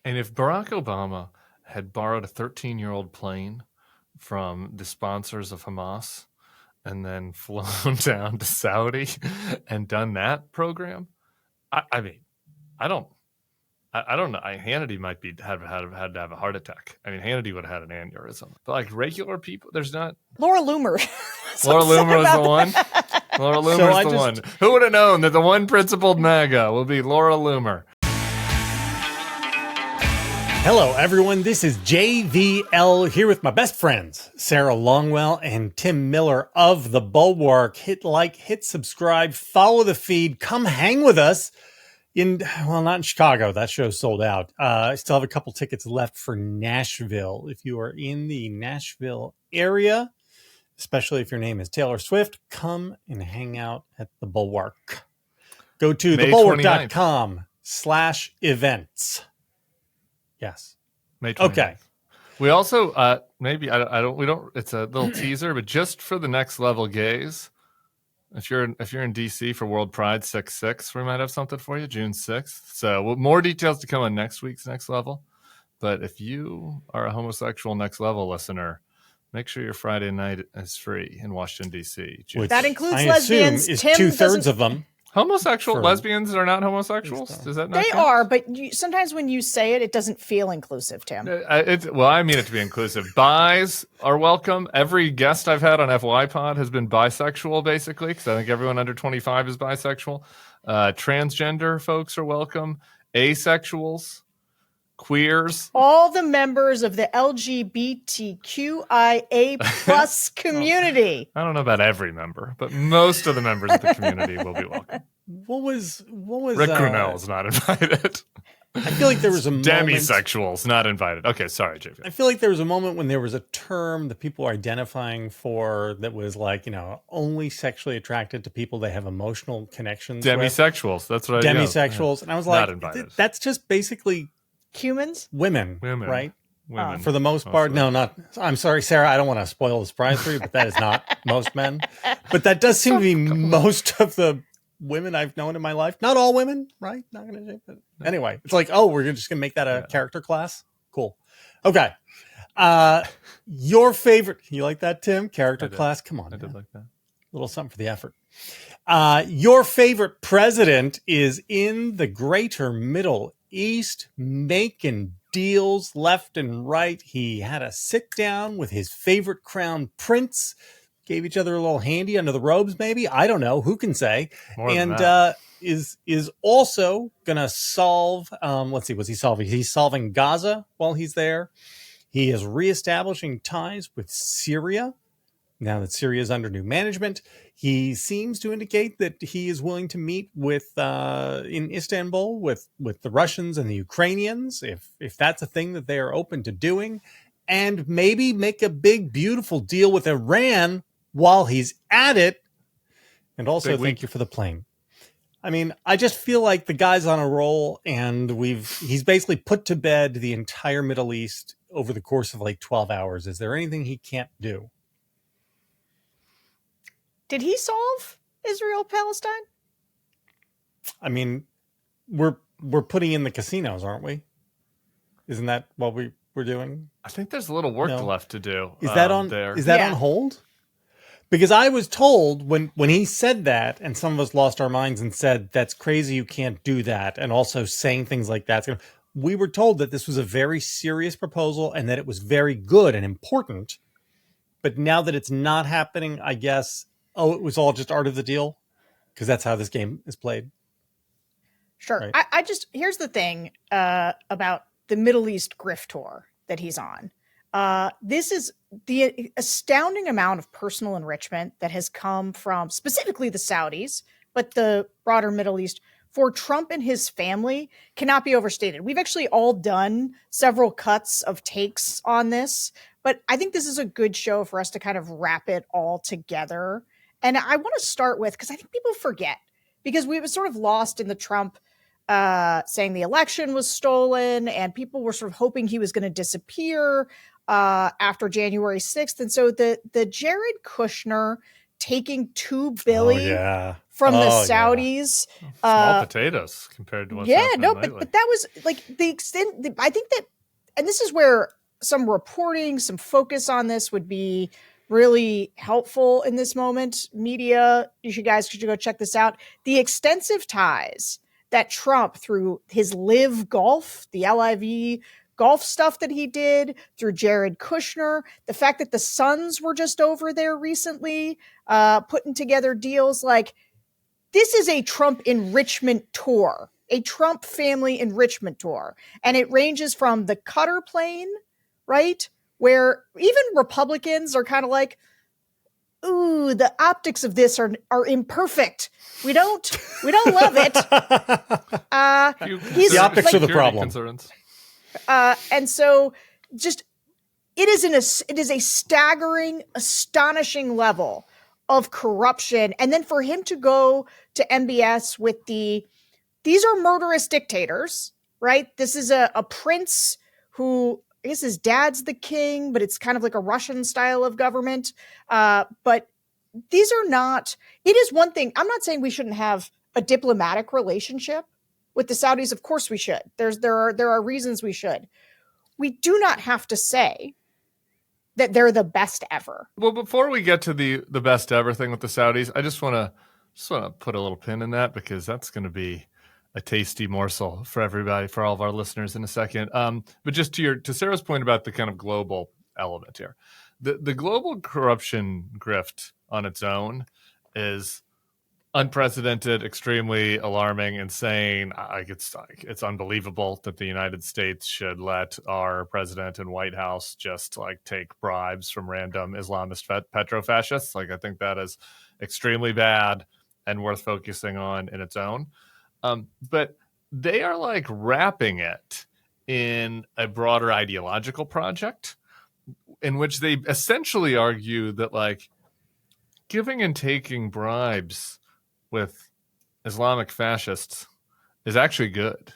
And if Barack Obama had borrowed a 13-year-old plane from the sponsors of Hamas and then flown down to Saudi and done that program, I mean, I don't know. Hannity might had to have a heart attack. I mean, Hannity would have had an aneurysm. But like regular people, there's not. Laura Loomer. Laura Loomer was the one. Laura Loomer's the one. Who would have known that the one principled MAGA will be Laura Loomer? Hello, everyone. This is JVL here with my best friends, Sarah Longwell and Tim Miller of the Bulwark. Hit like, hit subscribe, follow the feed, come hang with us not in Chicago. That show's sold out. I still have a couple tickets left for Nashville. If you are in the Nashville area, especially if your name is Taylor Swift, come and hang out at the Bulwark. Go to thebulwark.com/events. Yes. May 29th. Okay. We also it's a little teaser, but just for the next level gays, if you're in DC for World Pride 6/6, we might have something for you June 6th. So more details to come on next week's Next Level. But if you are a homosexual Next Level listener, make sure your Friday night is free in Washington DC. That includes lesbians. Is 2/3 of them. Lesbians are not homosexuals? Does that not They count? are, but sometimes when you say it, it doesn't feel inclusive, Tim. I mean it to be inclusive. Bis are welcome. Every guest I've had on FY Pod has been bisexual, basically, because I think everyone under 25 is bisexual. Transgender folks are welcome. Asexuals. Queers. All the members of the LGBTQIA plus community. I don't know about every member, but most of the members of the community will be welcome. What was Rick Grinnell's not invited. I feel like there was a moment. Demisexuals not invited. Okay, sorry, JP. I feel like there was a moment when there was a term that people were identifying for that was like, only sexually attracted to people they have emotional connections Demisexuals. with. That's what Demisexuals. And I was like, that's just basically humans? Women, right? Women. For the most part. No, not. I'm sorry, Sarah. I don't want to spoil the surprise for you, but that is not most men. But that does seem to be most of the women I've known in my life. Not all women, right? Not going to. But anyway, it's like, we're just going to make that a character class. Cool. Okay. Your favorite. You like that, Tim? Character class? Come on. I did like that. A little something for the effort. Your favorite president is in the greater Middle East, making deals left and right. He had a sit down with his favorite crown prince, gave each other a little handy under the robes, maybe. I don't know. Who can say? Is also gonna solve. Let's see, what's he solving? He's solving Gaza while he's there. He is reestablishing ties with Syria. Now that Syria is under new management, he seems to indicate that he is willing to meet with in Istanbul with the Russians and the Ukrainians, if that's a thing that they are open to doing, and maybe make a big, beautiful deal with Iran while he's at it. And also, thank you for the plane. I mean, I just feel like the guy's on a roll, and he's basically put to bed the entire Middle East over the course of like 12 hours. Is there anything he can't do? Did he solve Israel-Palestine? I mean, we're putting in the casinos, aren't we? Isn't that what we're doing? I think there's a little work left to do. Is that on there? Is that on hold? Because I was told when he said that, and some of us lost our minds and said, that's crazy, you can't do that, and also saying things like that. We were told that this was a very serious proposal and that it was very good and important. But now that it's not happening, I guess... it was all just art of the deal? Because that's how this game is played. Sure. Right? Here's the thing about the Middle East grift tour that he's on. This is the astounding amount of personal enrichment that has come from specifically the Saudis, but the broader Middle East for Trump and his family cannot be overstated. We've actually all done several cuts of takes on this, but I think this is a good show for us to kind of wrap it all together. And I want to start with, because I think people forget, because we were sort of lost in the Trump saying the election was stolen, and people were sort of hoping he was going to disappear after January 6th. And so the Jared Kushner taking $2 billion from the Saudis. Small potatoes compared to what's happening lately. But that was like the extent. I think that, and this is where some reporting, some focus on this would be really helpful in this moment. Media, you guys should go check this out. The extensive ties that Trump, through his Live Golf, the LIV golf stuff that he did, through Jared Kushner, the fact that the Suns were just over there recently, putting together deals. Like, this is a Trump enrichment tour, a Trump family enrichment tour. And it ranges from the Cutter plane, right? Where even Republicans are kind of like, ooh, the optics of this are imperfect. We don't love it. The optics are the problem. And so just, it is a staggering, astonishing level of corruption. And then for him to go to MBS with these are murderous dictators, right? This is a prince who, I guess his dad's the king, but it's kind of like a Russian style of government. But these are not, it is one thing. I'm not saying we shouldn't have a diplomatic relationship with the Saudis. Of course we should. There are reasons we should. We do not have to say that they're the best ever. Well, before we get to the best ever thing with the Saudis, I just want to put a little pin in that, because that's going to be a tasty morsel for everybody, for all of our listeners in a second. But just to Sarah's point about the kind of global element here, the global corruption grift on its own is unprecedented, extremely alarming, insane. It's unbelievable that the United States should let our president and White House just like take bribes from random Islamist petro-fascists. Like, I think that is extremely bad and worth focusing on in its own. But they are like wrapping it in a broader ideological project in which they essentially argue that like giving and taking bribes with Islamic fascists is actually good,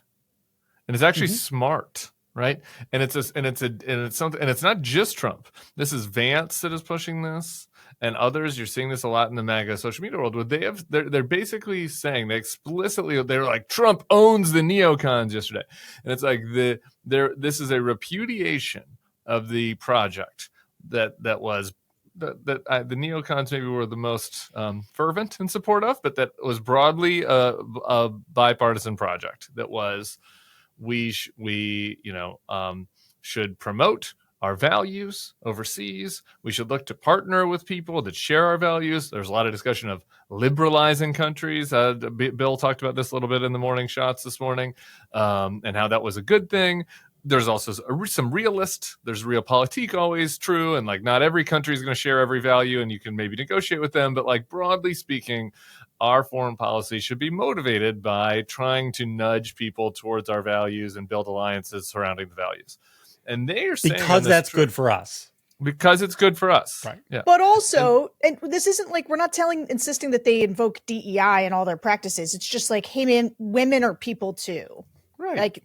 and it's actually smart, right? And it's not just Trump. This is Vance that is pushing this, and others. You're seeing this a lot in the MAGA social media world, where they're basically saying, they're like, Trump owns the neocons yesterday, and it's like this is a repudiation of the project that was. The neocons maybe were the most fervent in support of, but that was broadly a bipartisan project. That was we should promote our values overseas. We should look to partner with people that share our values. There's a lot of discussion of liberalizing countries. Bill talked about this a little bit in the morning shots this morning, and how that was a good thing. There's also some realist. There's realpolitik always true, and like not every country is going to share every value, and you can maybe negotiate with them. But like broadly speaking, our foreign policy should be motivated by trying to nudge people towards our values and build alliances surrounding the values. And they are saying because that's good for us. Because it's good for us, right? Yeah. But also, and this isn't like we're not insisting that they invoke DEI and all their practices. It's just like, hey man, women are people too. Right. Like,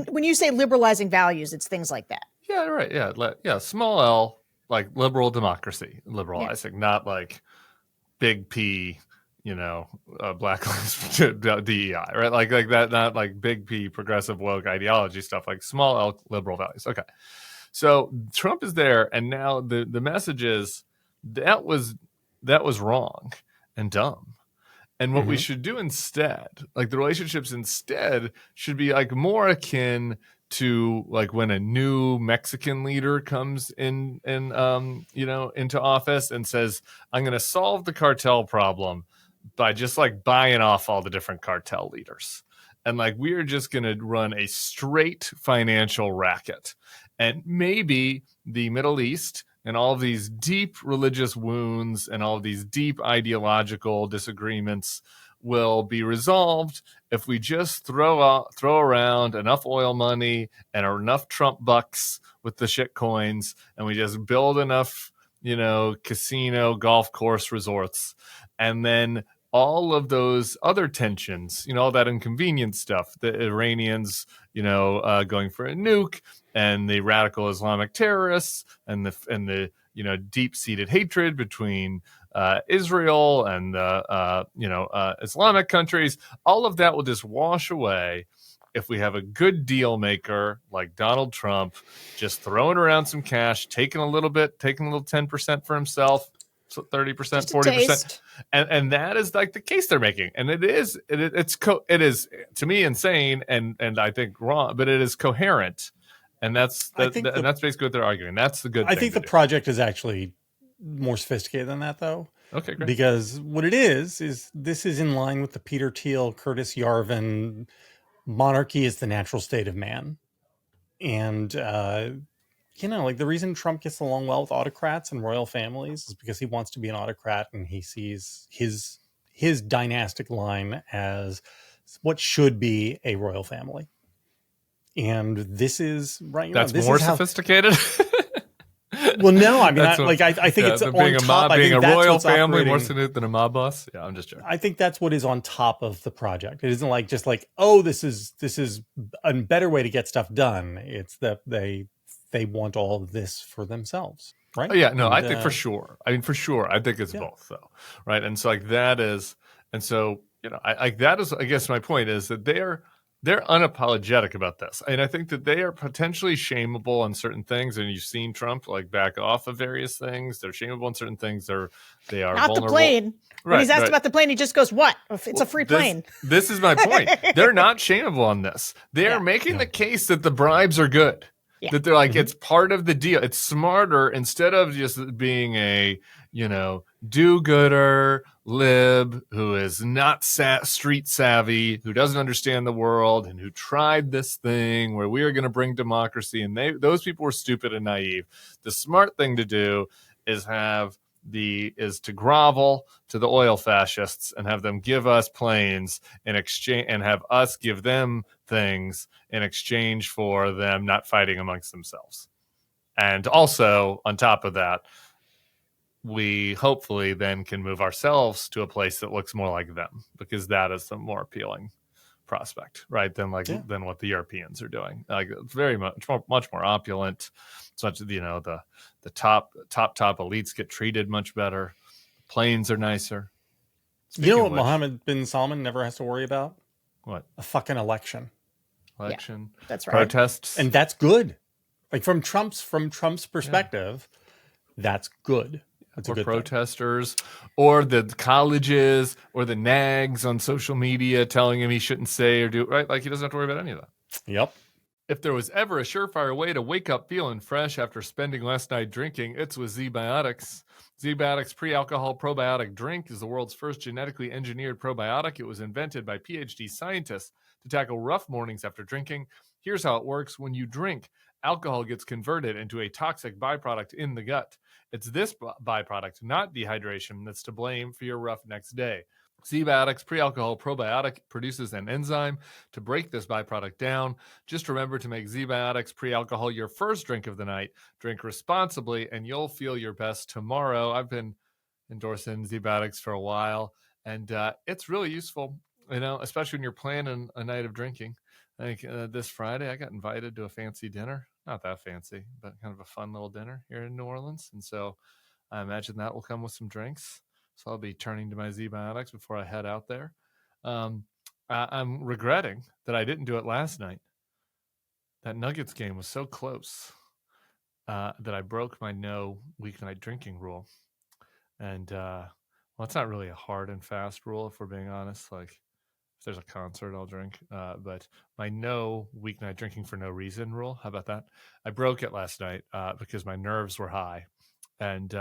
when you say liberalizing values, it's things like that. Yeah, right. Yeah. Small L, like liberal democracy, liberalizing, not like big P, Black Lives DEI, right? Like that, not like big P progressive woke ideology stuff, like small L liberal values. Okay. So Trump is there, and now the message is that was wrong and dumb. And what we should do instead, like the relationships instead, should be like more akin to like when a new Mexican leader comes into office and says, I'm going to solve the cartel problem by just like buying off all the different cartel leaders. And like, we are just going to run a straight financial racket. And maybe the Middle East and all of these deep religious wounds and all of these deep ideological disagreements will be resolved if we just throw around enough oil money and enough Trump bucks with the shit coins, and we just build enough, casino, golf course resorts, and then all of those other tensions, all that inconvenient stuff, the Iranians, going for a nuke, and the radical Islamic terrorists, and the deep-seated hatred between Israel and Islamic countries. All of that will just wash away if we have a good deal maker like Donald Trump, just throwing around some cash, taking a little 10% for himself, so 30%, 40%, and that is like the case they're making, and it is to me insane and I think wrong, but it is coherent, and that's basically what they're arguing. That's the good thing. I think the project is actually more sophisticated than that, though. Okay, great. Because what it is this is in line with the Peter Thiel, Curtis Yarvin, monarchy is the natural state of man. And, like the reason Trump gets along well with autocrats and royal families is because he wants to be an autocrat, and he sees his dynastic line as what should be a royal family. And this is right. That's more sophisticated. Well, no, I mean, I think it's on top. Being a royal family more sophisticated than a mob boss. Yeah, I'm just joking. I think that's what is on top of the project. It isn't just oh, this is a better way to get stuff done. It's that they want all of this for themselves, right? Oh, yeah, no, I think for sure. I think it's both, though, right? And so that is, I guess my point is that they're unapologetic about this. And I think that they are potentially shameable on certain things. And you've seen Trump back off of various things. They're shameable on certain things. They are not vulnerable. The plane. When he's asked about the plane, he just goes, "What? It's a free plane." This is my point. They're not shameable on this. They are making the case that the bribes are good. Yeah. That they're it's part of the deal. It's smarter instead of just being a, do-gooder lib who is not street savvy, who doesn't understand the world, and who tried this thing where we are going to bring democracy. And those people were stupid and naive. The smart thing to do is to grovel to the oil fascists and have them give us planes in exchange, and have us give them things in exchange for them not fighting amongst themselves. And also, on top of that, we hopefully then can move ourselves to a place that looks more like them, because that is the more appealing prospect, right? Than what the Europeans are doing. It's very much more opulent. Such the top elites get treated much better. Planes are nicer. Speaking what Mohammed bin Salman never has to worry about? What? A fucking election. Yeah, that's right. Protests, and that's good. From Trump's perspective, that's good. That's or a good protesters, or the colleges, or the nags on social media telling him he shouldn't say or do right. He doesn't have to worry about any of that. Yep. If there was ever a surefire way to wake up feeling fresh after spending last night drinking, it's with Zbiotics. Zbiotics pre-alcohol probiotic drink is the world's first genetically engineered probiotic. It was invented by PhD scientists to tackle rough mornings after drinking. Here's how it works. When you drink, alcohol gets converted into a toxic byproduct in the gut. It's this byproduct, not dehydration, that's to blame for your rough next day. Zbiotics pre-alcohol probiotic produces an enzyme to break this byproduct down. Just remember to make Zbiotics pre-alcohol your first drink of the night. Drink responsibly, and you'll feel your best tomorrow. I've been endorsing Zbiotics for a while, and it's really useful, especially when you're planning a night of drinking. I think this Friday I got invited to a fancy dinner. Not that fancy, but kind of a fun little dinner here in New Orleans. And so I imagine that will come with some drinks. So I'll be turning to my Zbiotics before I head out there. I'm regretting that I didn't do it last night. That Nuggets game was so close that I broke my no weeknight drinking rule. And, it's not really a hard and fast rule, if we're being honest. If there's a concert, I'll drink. But my no weeknight drinking for no reason rule, how about that? I broke it last night because my nerves were high. And,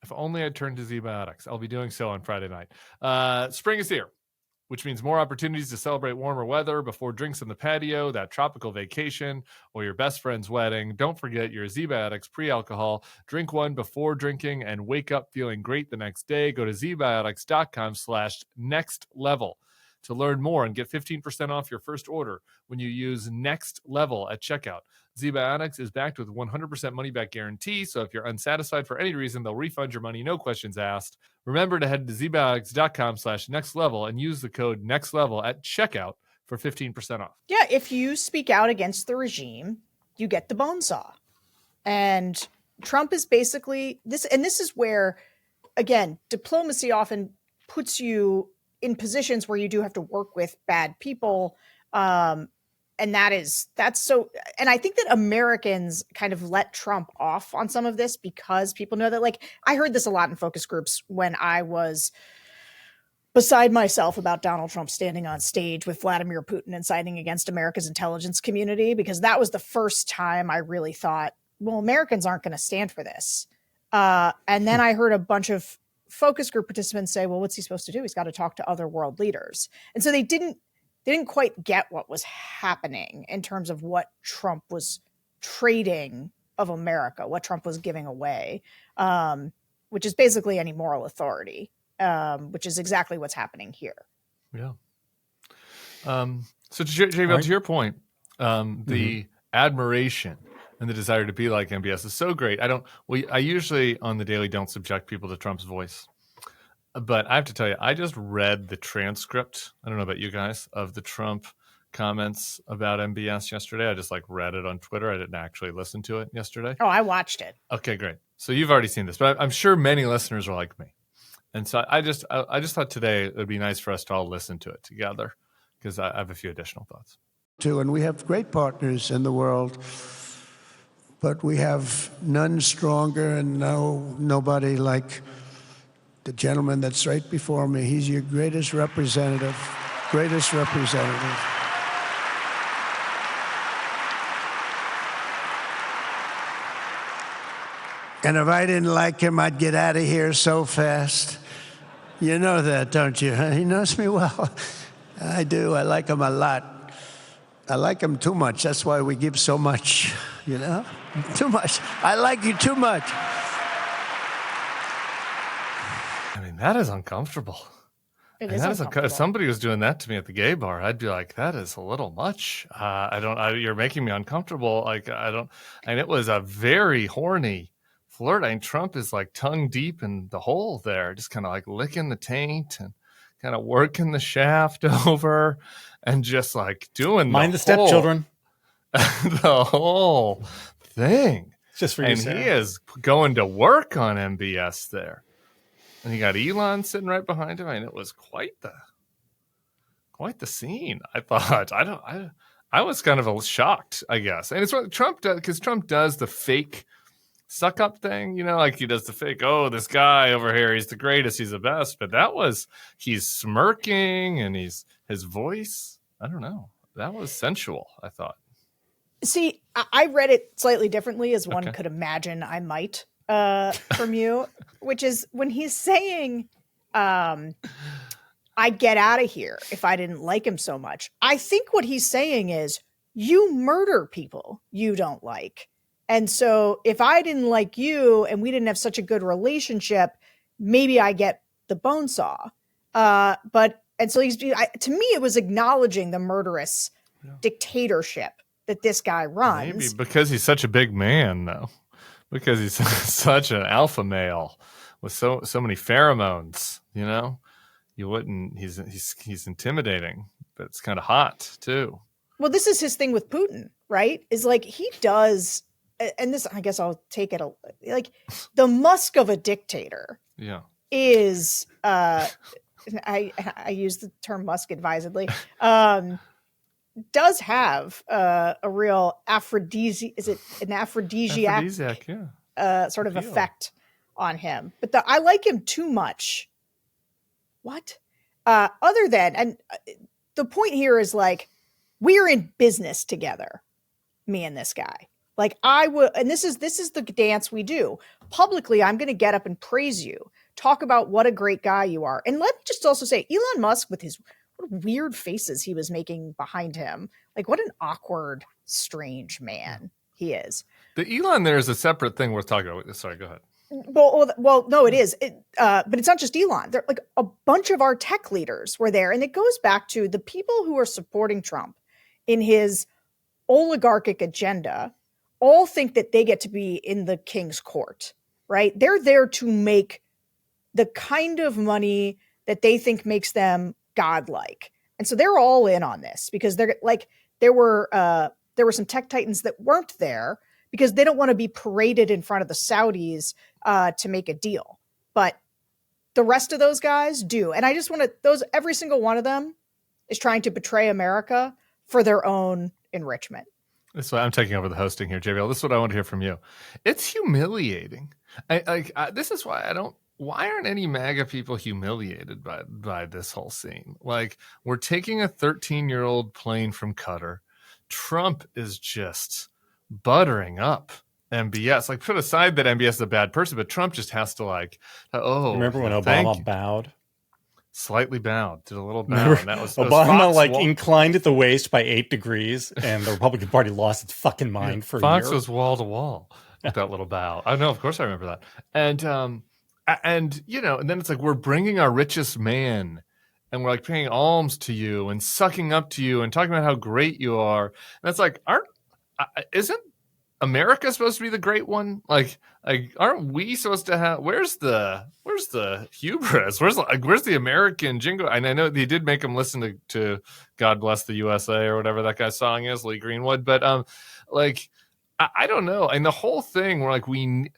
if only I'd turned to Zbiotics. I'll be doing so on Friday night. Spring is here, which means more opportunities to celebrate warmer weather before drinks on the patio, that tropical vacation, or your best friend's wedding. Don't forget your Zbiotics pre-alcohol. Drink one before drinking and wake up feeling great the next day. Go to zbiotics.com/nextlevel to learn more and get 15% off your first order when you use Next Level at checkout. Zbiotics is backed with 100% money-back guarantee, so if you're unsatisfied for any reason, they'll refund your money, no questions asked. Remember to head to zbiotics.com/nextlevel and use the code NEXTLEVEL at checkout for 15% off. Yeah, if you speak out against the regime, you get the bone saw. And Trump is basically this, and this is where, again, diplomacy often puts you in positions where you do have to work with bad people. And that's so, and I think that Americans kind of let Trump off on some of this because people know that, like, I heard this a lot in focus groups when I was beside myself about Donald Trump standing on stage with Vladimir Putin and siding against America's intelligence community, because that was the first time I really thought, well, Americans aren't going to stand for this. And then I heard a bunch of focus group participants say, well, what's he supposed to do? He's got to talk to other world leaders. And so they didn't quite get what was happening in terms of what Trump was trading of America, what Trump was giving away, which is basically any moral authority. Which is exactly what's happening here. Yeah. So, JVL, to your point, the admiration and the desire to be like MBS is so great. I usually on the daily don't subject people to Trump's voice, but I have to tell you, I just read the transcript. I don't know about you guys, of the Trump comments about MBS yesterday. I just read it on Twitter. I didn't actually listen to it yesterday. Oh, I watched it. Okay, great. So you've already seen this, but I'm sure many listeners are like me. And so I just thought today it would be nice for us to all listen to it together, because I have a few additional thoughts. And we have great partners in the world, but we have none stronger and nobody like the gentleman that's right before me. He's your greatest representative. And if I didn't like him, I'd get out of here so fast. You know that, don't you? He knows me well. I do. I like him a lot. I like him too much. That's why we give so much, Too much. I like you too much. I mean, that is uncomfortable. It is uncomfortable. If somebody was doing that to me at the gay bar, I'd be like, that is a little much. You're making me uncomfortable. And it was a very horny flirt. I mean, Trump is tongue deep in the hole there, just kind of licking the taint and kind of working the shaft over and just doing mind the stepchildren, the whole thing. Just for you, and Sarah. He is going to work on MBS there, and you got Elon sitting right behind him. I mean, it was quite the scene. I thought I was kind of shocked, I guess, and it's what Trump does, because Trump does the fake suck up thing, he does the fake, oh, this guy over here, he's the greatest, he's the best. But he's smirking, and his voice, I don't know, that was sensual, I thought. See, I read it slightly differently, as one could imagine I might from you, which is when he's saying, I'd get out of here if I didn't like him so much. I think what he's saying is, you murder people you don't like. And so if I didn't like you and we didn't have such a good relationship, maybe I get the bone saw. To me, it was acknowledging the murderous dictatorship that this guy runs. Maybe because he's such a big man, though, because he's such an alpha male with so many pheromones, you wouldn't, he's intimidating, but it's kind of hot too. Well, this is his thing with Putin, right? Is he does, and this, I guess I'll take it, the Musk of a dictator is, I use the term Musk advisedly, does have a real aphrodisiac, is it an aphrodisiac sort of effect on him. But I like him too much. What? Other than, and the point here is we're in business together, me and this guy. I would, and this is the dance we do. Publicly, I'm going to get up and praise you, talk about what a great guy you are. And let me just also say, Elon Musk, with his weird faces he was making behind him, what an awkward, strange man he is. The Elon there is a separate thing worth talking about. Sorry, go ahead. Well, no, it is. But it's not just Elon. There, a bunch of our tech leaders were there, and it goes back to the people who are supporting Trump in his oligarchic agenda. All think that they get to be in the king's court, right? They're there to make the kind of money that they think makes them godlike. And so they're all in on this because they're there were some tech titans that weren't there because they don't want to be paraded in front of the Saudis to make a deal. But the rest of those guys do. And I just want to, every single one of them is trying to betray America for their own enrichment. That's why I'm taking over the hosting here, JBL. This is what I want to hear from you. It's humiliating. This is why why aren't any MAGA people humiliated by this whole scene? Like, we're taking a 13-year-old plane from Qatar. Trump is just buttering up MBS. Like, put aside that MBS is a bad person, but Trump just has to remember when Obama bowed? Slightly bowed, did a little bow. And that was Obama inclined at the waist by 8 degrees, and the Republican Party lost its fucking mind for a year. Fox was wall to wall with that little bow. I know, of course I remember that. And and then it's like, we're bringing our richest man, and we're like paying alms to you and sucking up to you and talking about how great you are. And it's like, isn't America supposed to be the great one? Like aren't we supposed to have? Where's the hubris? Where's the American jingo? And I know they did make him listen to "God Bless the USA" or whatever that guy's song is, Lee Greenwood. But I don't know. And the whole thing, we're like, I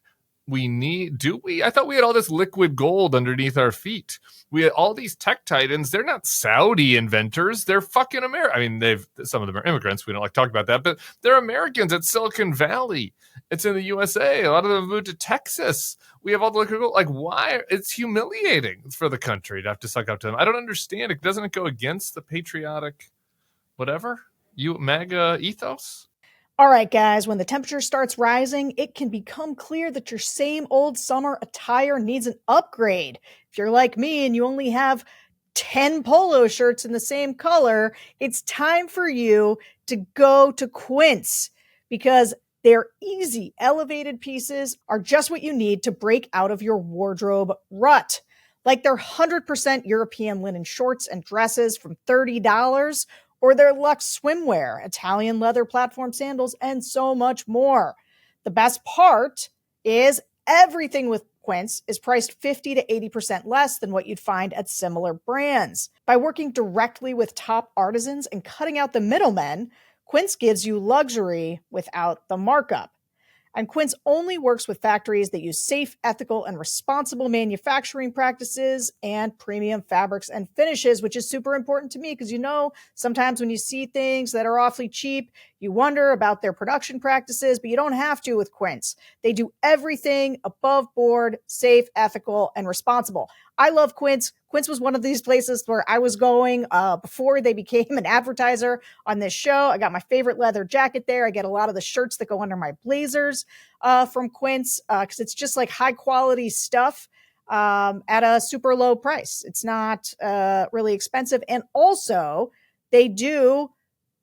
thought we had all this liquid gold underneath our feet. We had all these tech titans. They're not Saudi inventors. They're fucking American. I mean, some of them are immigrants. We don't like to talk about that, but they're Americans at Silicon Valley. It's in the USA. A lot of them moved to Texas. We have all the liquid gold. Like, why? It's humiliating for the country to have to suck up to them. I don't understand it. Doesn't it go against the patriotic, whatever, MAGA ethos? All right, guys, when the temperature starts rising, it can become clear that your same old summer attire needs an upgrade. If you're like me and you only have 10 polo shirts in the same color, it's time for you to go to Quince, because their easy, elevated pieces are just what you need to break out of your wardrobe rut. Like their 100% European linen shorts and dresses from $30, or their luxe swimwear, Italian leather platform sandals, and so much more. The best part is everything with Quince is priced 50 to 80% less than what you'd find at similar brands. By working directly with top artisans and cutting out the middlemen, Quince gives you luxury without the markup. And Quince only works with factories that use safe, ethical, and responsible manufacturing practices and premium fabrics and finishes, which is super important to me because, sometimes when you see things that are awfully cheap, you wonder about their production practices, but you don't have to with Quince. They do everything above board, safe, ethical, and responsible. I love Quince. Quince was one of these places where I was going before they became an advertiser on this show. I got my favorite leather jacket there. I get a lot of the shirts that go under my blazers from Quince because it's just like high quality stuff at a super low price. It's not really expensive. And also they do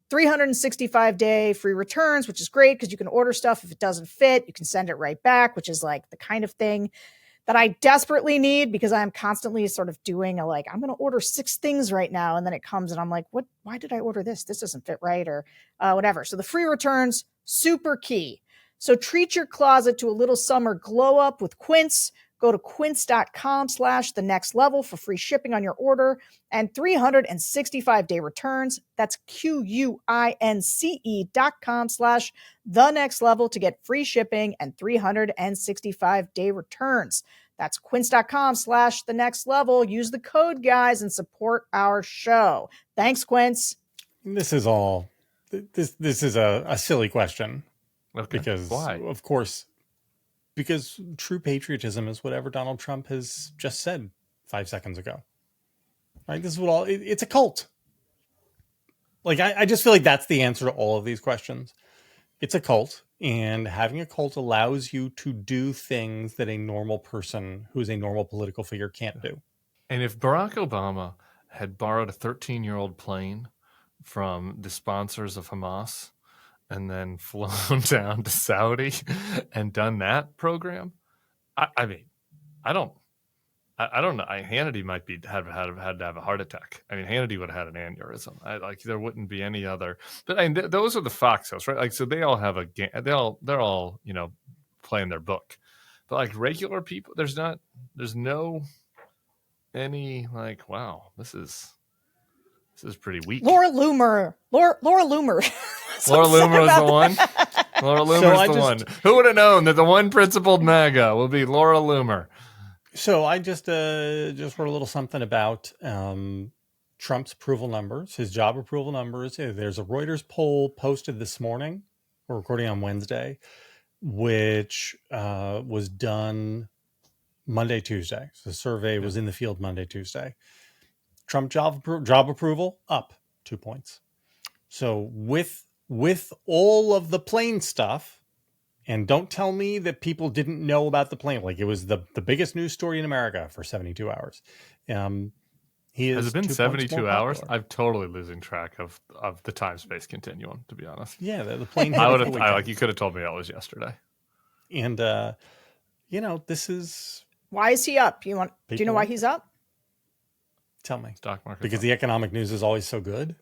365-day free returns, which is great because you can order stuff. If it doesn't fit, you can send it right back, which is like the kind of thing that I desperately need because I'm constantly sort of doing I'm going to order 6 things right now. And then it comes and I'm like, why did I order this? This doesn't fit right or whatever. So the free returns, super key. So treat your closet to a little summer glow up with Quince. Go to quince.com/thenextlevel for free shipping on your order and 365-day returns. That's QUINCE.com/thenextlevel to get free shipping and 365-day returns. That's quince.com/thenextlevel. Use the code, guys, and support our show. Thanks, Quince. This is a silly question. Okay. Because why? Of course, because true patriotism is whatever Donald Trump has just said 5 seconds ago. Right? This is what it's a cult. Like, I just feel like that's the answer to all of these questions. It's a cult, and having a cult allows you to do things that a normal person who's a normal political figure can't do. And if Barack Obama had borrowed a 13-year-old plane from the sponsors of Hamas and then flown down to Saudi and done that program, I mean, I don't know. Hannity might had to have a heart attack. I mean, Hannity would have had an aneurysm. There wouldn't be any other. But those are the Fox hosts, right? Like, so they all have a game. They're all playing their book. But like regular people, there's no any like, wow, this is pretty weak. Laura Loomer. Laura Loomer. Laura Loomer was the one. Laura Loomer's So one. Who would have known that the one principled MAGA will be Laura Loomer? So I just wrote a little something about Trump's approval numbers, his job approval numbers. There's a Reuters poll posted this morning. We're recording on Wednesday, which was done Monday, Tuesday. So the survey was in the field Monday, Tuesday. Trump job approval up 2 points. So with all of the plane stuff, and don't tell me that people didn't know about the plane. Like, it was the biggest news story in America for 72 hours. He is Has it been 2 points 72 more hours? popular. I'm totally losing track of the time-space continuum, to be honest. Yeah, the plane. I would have. You could have told me that was yesterday. And this is Why is he up? Do you know why he's up? Tell me. Stock market. Because the economic news is always so good.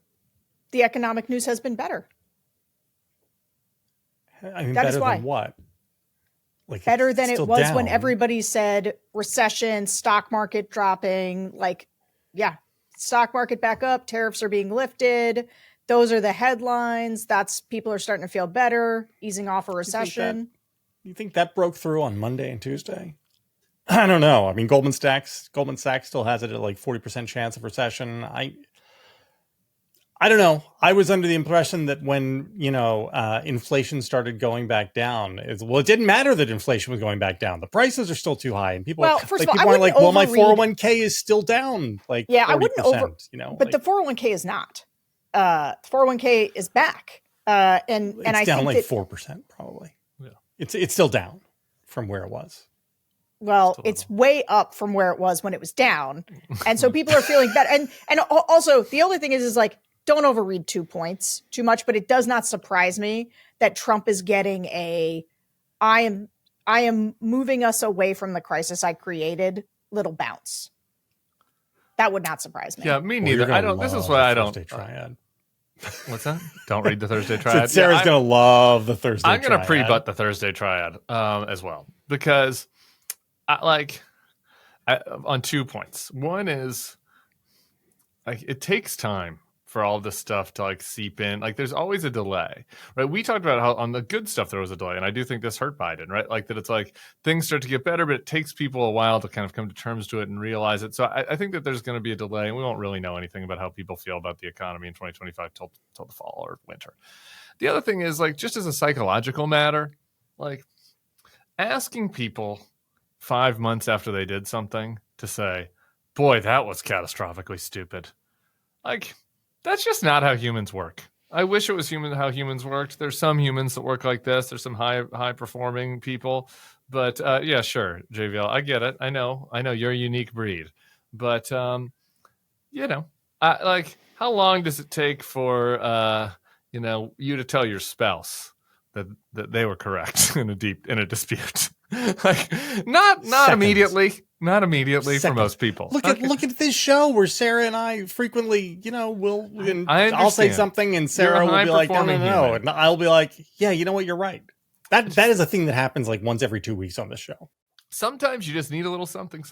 The economic news has been better. I mean, That better is why. than what? Like, Better it's than it still was down. when everybody said recession, stock market dropping. Like, yeah, stock market back up, tariffs are being lifted. Those are the headlines. People are starting to feel better, easing off a recession. You think that broke through on Monday and Tuesday? I don't know. I mean, Goldman Sachs still has it at like 40% chance of recession. I don't know. I was under the impression that when, inflation started going back down, it didn't matter that inflation was going back down. The prices are still too high. And people, First of all, people are like, well, my 401k is still down. Like, yeah, 40%, I wouldn't but the 401k is not. 401k is back. And I down think like 4% probably. Yeah. It's still down from where it was. Well, it's way up from where it was when it was down. And so people are feeling better. And also the only thing is like, don't overread 2 points too much, but it does not surprise me that Trump is getting I am moving us away from the crisis I created little bounce. That would not surprise me. Yeah, me neither. I don't. This is why I don't. Triad. What's that? Don't read the Thursday Triad. Sarah's gonna love the Thursday. I'm gonna pre-butt the Thursday Triad as well, because on 2 points. One is like, it takes time for all this stuff to like seep in. Like, there's always a delay, right? We talked about how on the good stuff there was a delay, and I do think this hurt Biden, right? Like, that it's like things start to get better, but it takes people a while to kind of come to terms to it and realize it. So I think that there's going to be a delay, and we won't really know anything about how people feel about the economy in 2025 till the fall or winter. The other thing is, like, just as a psychological matter, like, asking people 5 months after they did something to say, boy, that was catastrophically stupid. Like, that's just not how humans work. I wish it was how humans worked. There's some humans that work like this. There's some high performing people, but yeah, sure, JVL, I get it. I know you're a unique breed, but like, how long does it take for you to tell your spouse that they were correct in a dispute? Like, not immediately. Not immediately for most people. Look at this show where Sarah and I frequently, I'll say something and Sarah will be like, no, and I'll be like, yeah, you know what, you're right. That is a thing that happens like once every 2 weeks on this show. Sometimes you just need a little something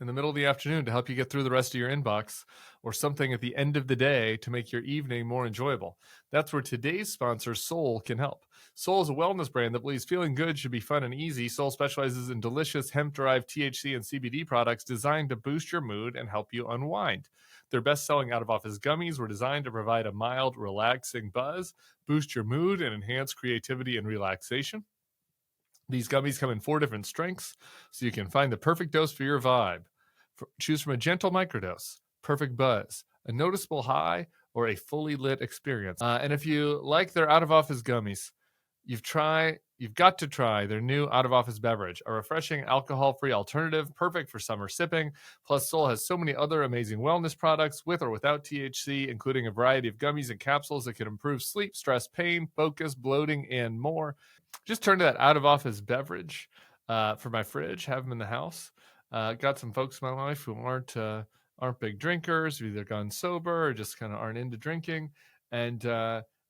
in the middle of the afternoon to help you get through the rest of your inbox, or something at the end of the day to make your evening more enjoyable. That's where today's sponsor, Soul, can help. Soul is a wellness brand that believes feeling good should be fun and easy. Soul specializes in delicious hemp-derived THC and CBD products designed to boost your mood and help you unwind. Their best-selling out-of-office gummies were designed to provide a mild, relaxing buzz, boost your mood, and enhance creativity and relaxation. These gummies come in 4 different strengths, so you can find the perfect dose for your vibe. Choose from a gentle microdose, perfect buzz, a noticeable high, or a fully lit experience. And if you like their out-of-office gummies, you've got to try their new out-of-office beverage, a refreshing alcohol-free alternative, perfect for summer sipping. Plus, Soul has so many other amazing wellness products with or without THC, including a variety of gummies and capsules that can improve sleep, stress, pain, focus, bloating, and more. Just turn to that out-of-office beverage for my fridge, have them in the house. Got some folks in my life who aren't big drinkers, who've either gone sober or just kind of aren't into drinking. And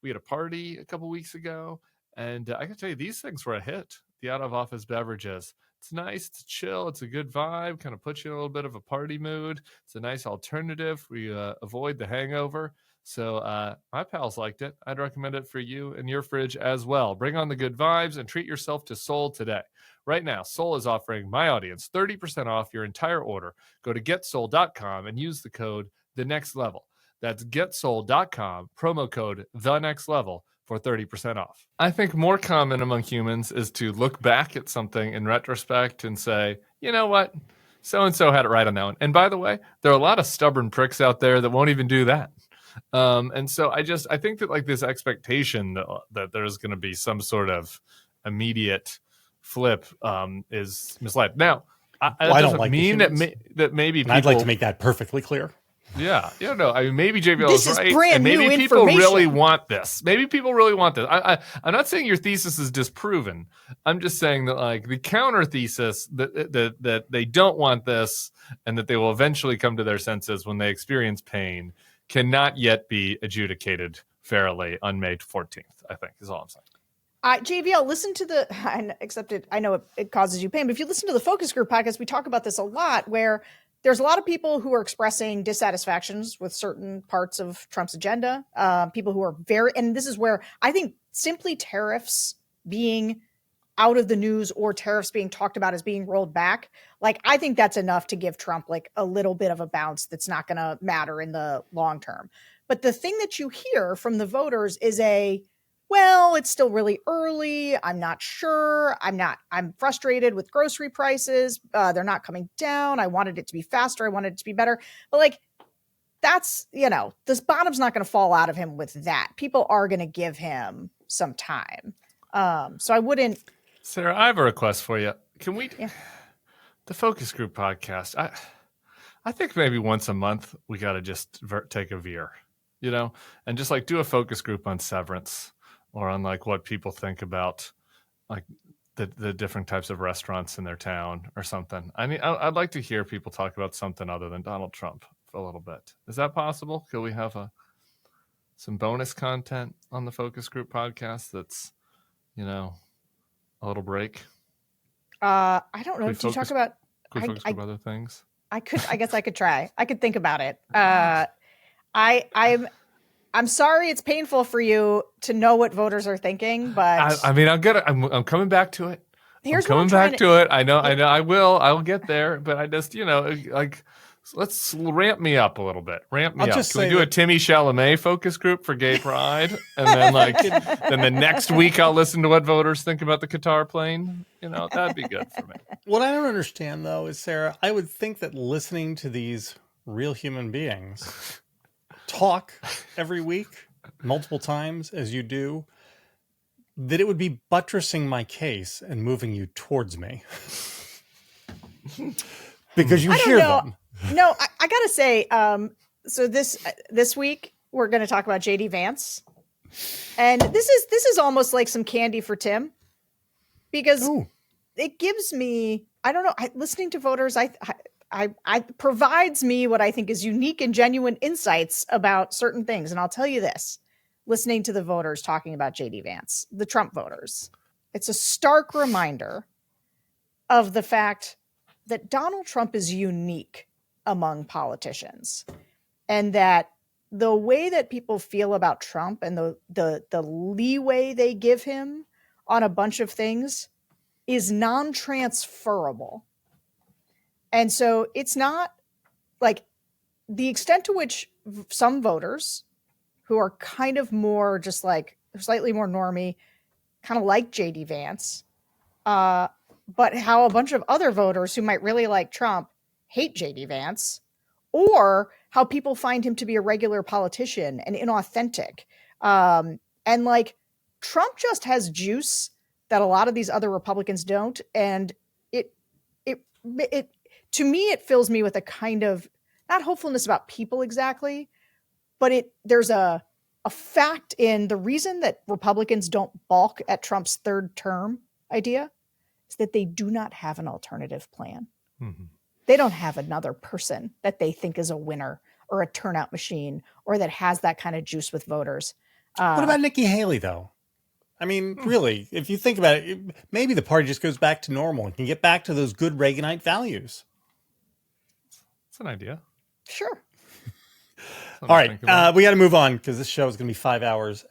we had a party a couple weeks ago, and I can tell you, these things were a hit, the out-of-office beverages. It's nice, it's chill, it's a good vibe, kind of puts you in a little bit of a party mood. It's a nice alternative. We avoid the hangover. So my pals liked it. I'd recommend it for you and your fridge as well. Bring on the good vibes and treat yourself to Soul today. Right now, Soul is offering my audience 30% off your entire order. Go to getsoul.com and use the code TheNextLevel. That's getsoul.com, promo code TheNextLevel for 30% off. I think more common among humans is to look back at something in retrospect and say, you know what? So-and-so had it right on that one. And by the way, there are a lot of stubborn pricks out there that won't even do that. And so I think that like this expectation that there's going to be some sort of immediate flip is misled. Now, I don't like mean that maybe people, I'd like to make that perfectly clear. Yeah, no. I mean, maybe JVL this is right, is brand and maybe new people really want this. Maybe people really want this. I'm not saying your thesis is disproven. I'm just saying that like the counter thesis that they don't want this, and that they will eventually come to their senses when they experience pain, cannot yet be adjudicated fairly on May 14th. I think is all I'm saying. JVL, listen to I know it causes you pain, but if you listen to the focus group podcast, we talk about this a lot, where there's a lot of people who are expressing dissatisfactions with certain parts of Trump's agenda. People who are and this is where I think simply tariffs being out of the news or tariffs being talked about as being rolled back, like I think that's enough to give Trump like a little bit of a bounce that's not going to matter in the long term. But the thing that you hear from the voters is well, it's still really early. I'm not sure. I'm frustrated with grocery prices. They're not coming down. I wanted it to be faster. I wanted it to be better. But like, that's, this bottom's not going to fall out of him with that. People are going to give him some time. So I wouldn't. Sarah, I have a request for you. Can we, the focus group podcast, I think maybe once a month, we got to just take a veer, and just like do a focus group on severance. Or on like what people think about like the different types of restaurants in their town or something. I mean, I'd like to hear people talk about something other than Donald Trump for a little bit. Is that possible? Could we have some bonus content on the focus group podcast that's, a little break? I don't know. Do you talk about other things? I guess I could try. I could think about it. I'm sorry it's painful for you to know what voters are thinking, but I'm coming back to it. Here's I'm coming back to it. I know. I'll get there, but I just, let's ramp me up a little bit. Ramp me up. Can we do a Timmy Chalamet focus group for gay pride? And then then the next week I'll listen to what voters think about the Qatar plane. That'd be good for me. What I don't understand though is, Sarah, I would think that listening to these real human beings talk every week, multiple times as you do, that it would be buttressing my case and moving you towards me. Because you hear them. No, I gotta say, so this week we're going to talk about JD Vance, and this is almost like some candy for Tim, because it gives me, I don't know, listening to voters, I provides me what I think is unique and genuine insights about certain things. And I'll tell you this, listening to the voters talking about JD Vance, the Trump voters, it's a stark reminder of the fact that Donald Trump is unique among politicians, and that the way that people feel about Trump and the leeway they give him on a bunch of things is non-transferable. And so it's not like the extent to which some voters who are kind of more just like slightly more normie, kind of like JD Vance, but how a bunch of other voters who might really like Trump hate JD Vance, or how people find him to be a regular politician and inauthentic. And like Trump just has juice that a lot of these other Republicans don't. And it to me, it fills me with a kind of not hopefulness about people exactly, but there's a fact in the reason that Republicans don't balk at Trump's third term idea is that they do not have an alternative plan. Mm-hmm. They don't have another person that they think is a winner or a turnout machine or that has that kind of juice with voters. What about Nikki Haley, though? I mean, really, if you think about it, maybe the party just goes back to normal and can get back to those good Reaganite values. That's an idea. Sure. All right, we got to move on because this show is going to be 5 hours.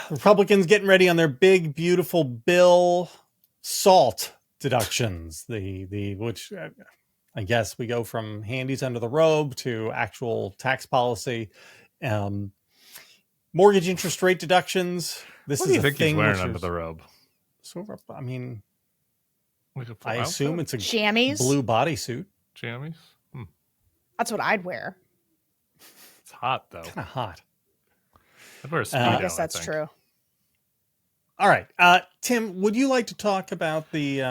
Republicans getting ready on their big, beautiful bill, salt deductions. Which I guess we go from handies under the robe to actual tax policy. Mortgage interest rate deductions. What do you think he's wearing under the robe? So, I mean, I assume it's a jammies, blue bodysuit. Jammies. That's what I'd wear. It's hot though. Kind of hot. I'd wear a Speedo, I guess that's true. All right, Tim, would you like to talk about the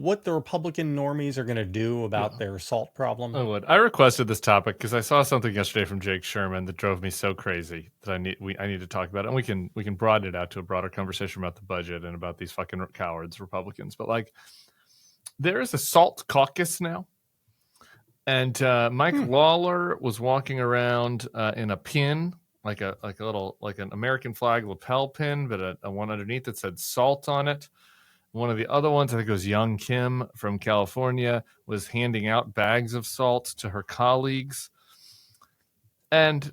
what the Republican normies are going to do about their salt problem? I would. I requested this topic because I saw something yesterday from Jake Sherman that drove me so crazy that I need to talk about it, and we can broaden it out to a broader conversation about the budget and about these fucking cowards Republicans. But like, there is a salt caucus now, and Mike Lawler was walking around in a pin. Like a little, like an American flag lapel pin, but a one underneath that said salt on it. One of the other ones, I think it was Young Kim from California, was handing out bags of salt to her colleagues. And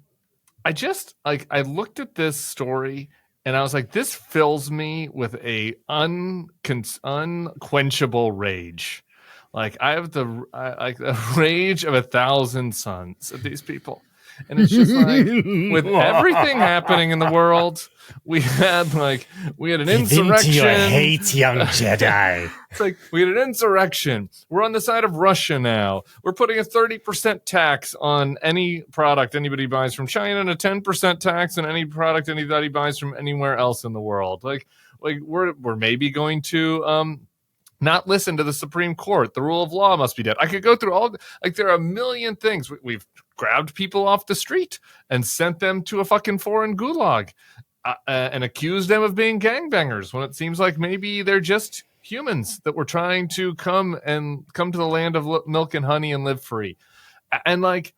I looked at this story and I was like, this fills me with a unquenchable rage. Like I have the rage of 1,000 suns of these people. And it's just like, with everything happening in the world, we had an insurrection. Into your hate, young Jedi. It's like we had an insurrection. We're on the side of Russia now. We're putting a 30% tax on any product anybody buys from China and a 10% tax on any product anybody buys from anywhere else in the world. Like we're maybe going to not listen to the Supreme Court. The rule of law must be dead. I could go through all, there are a million things. We've grabbed people off the street and sent them to a fucking foreign gulag and accused them of being gangbangers when it seems like maybe they're just humans that were trying to come to the land of milk and honey and live free. And like,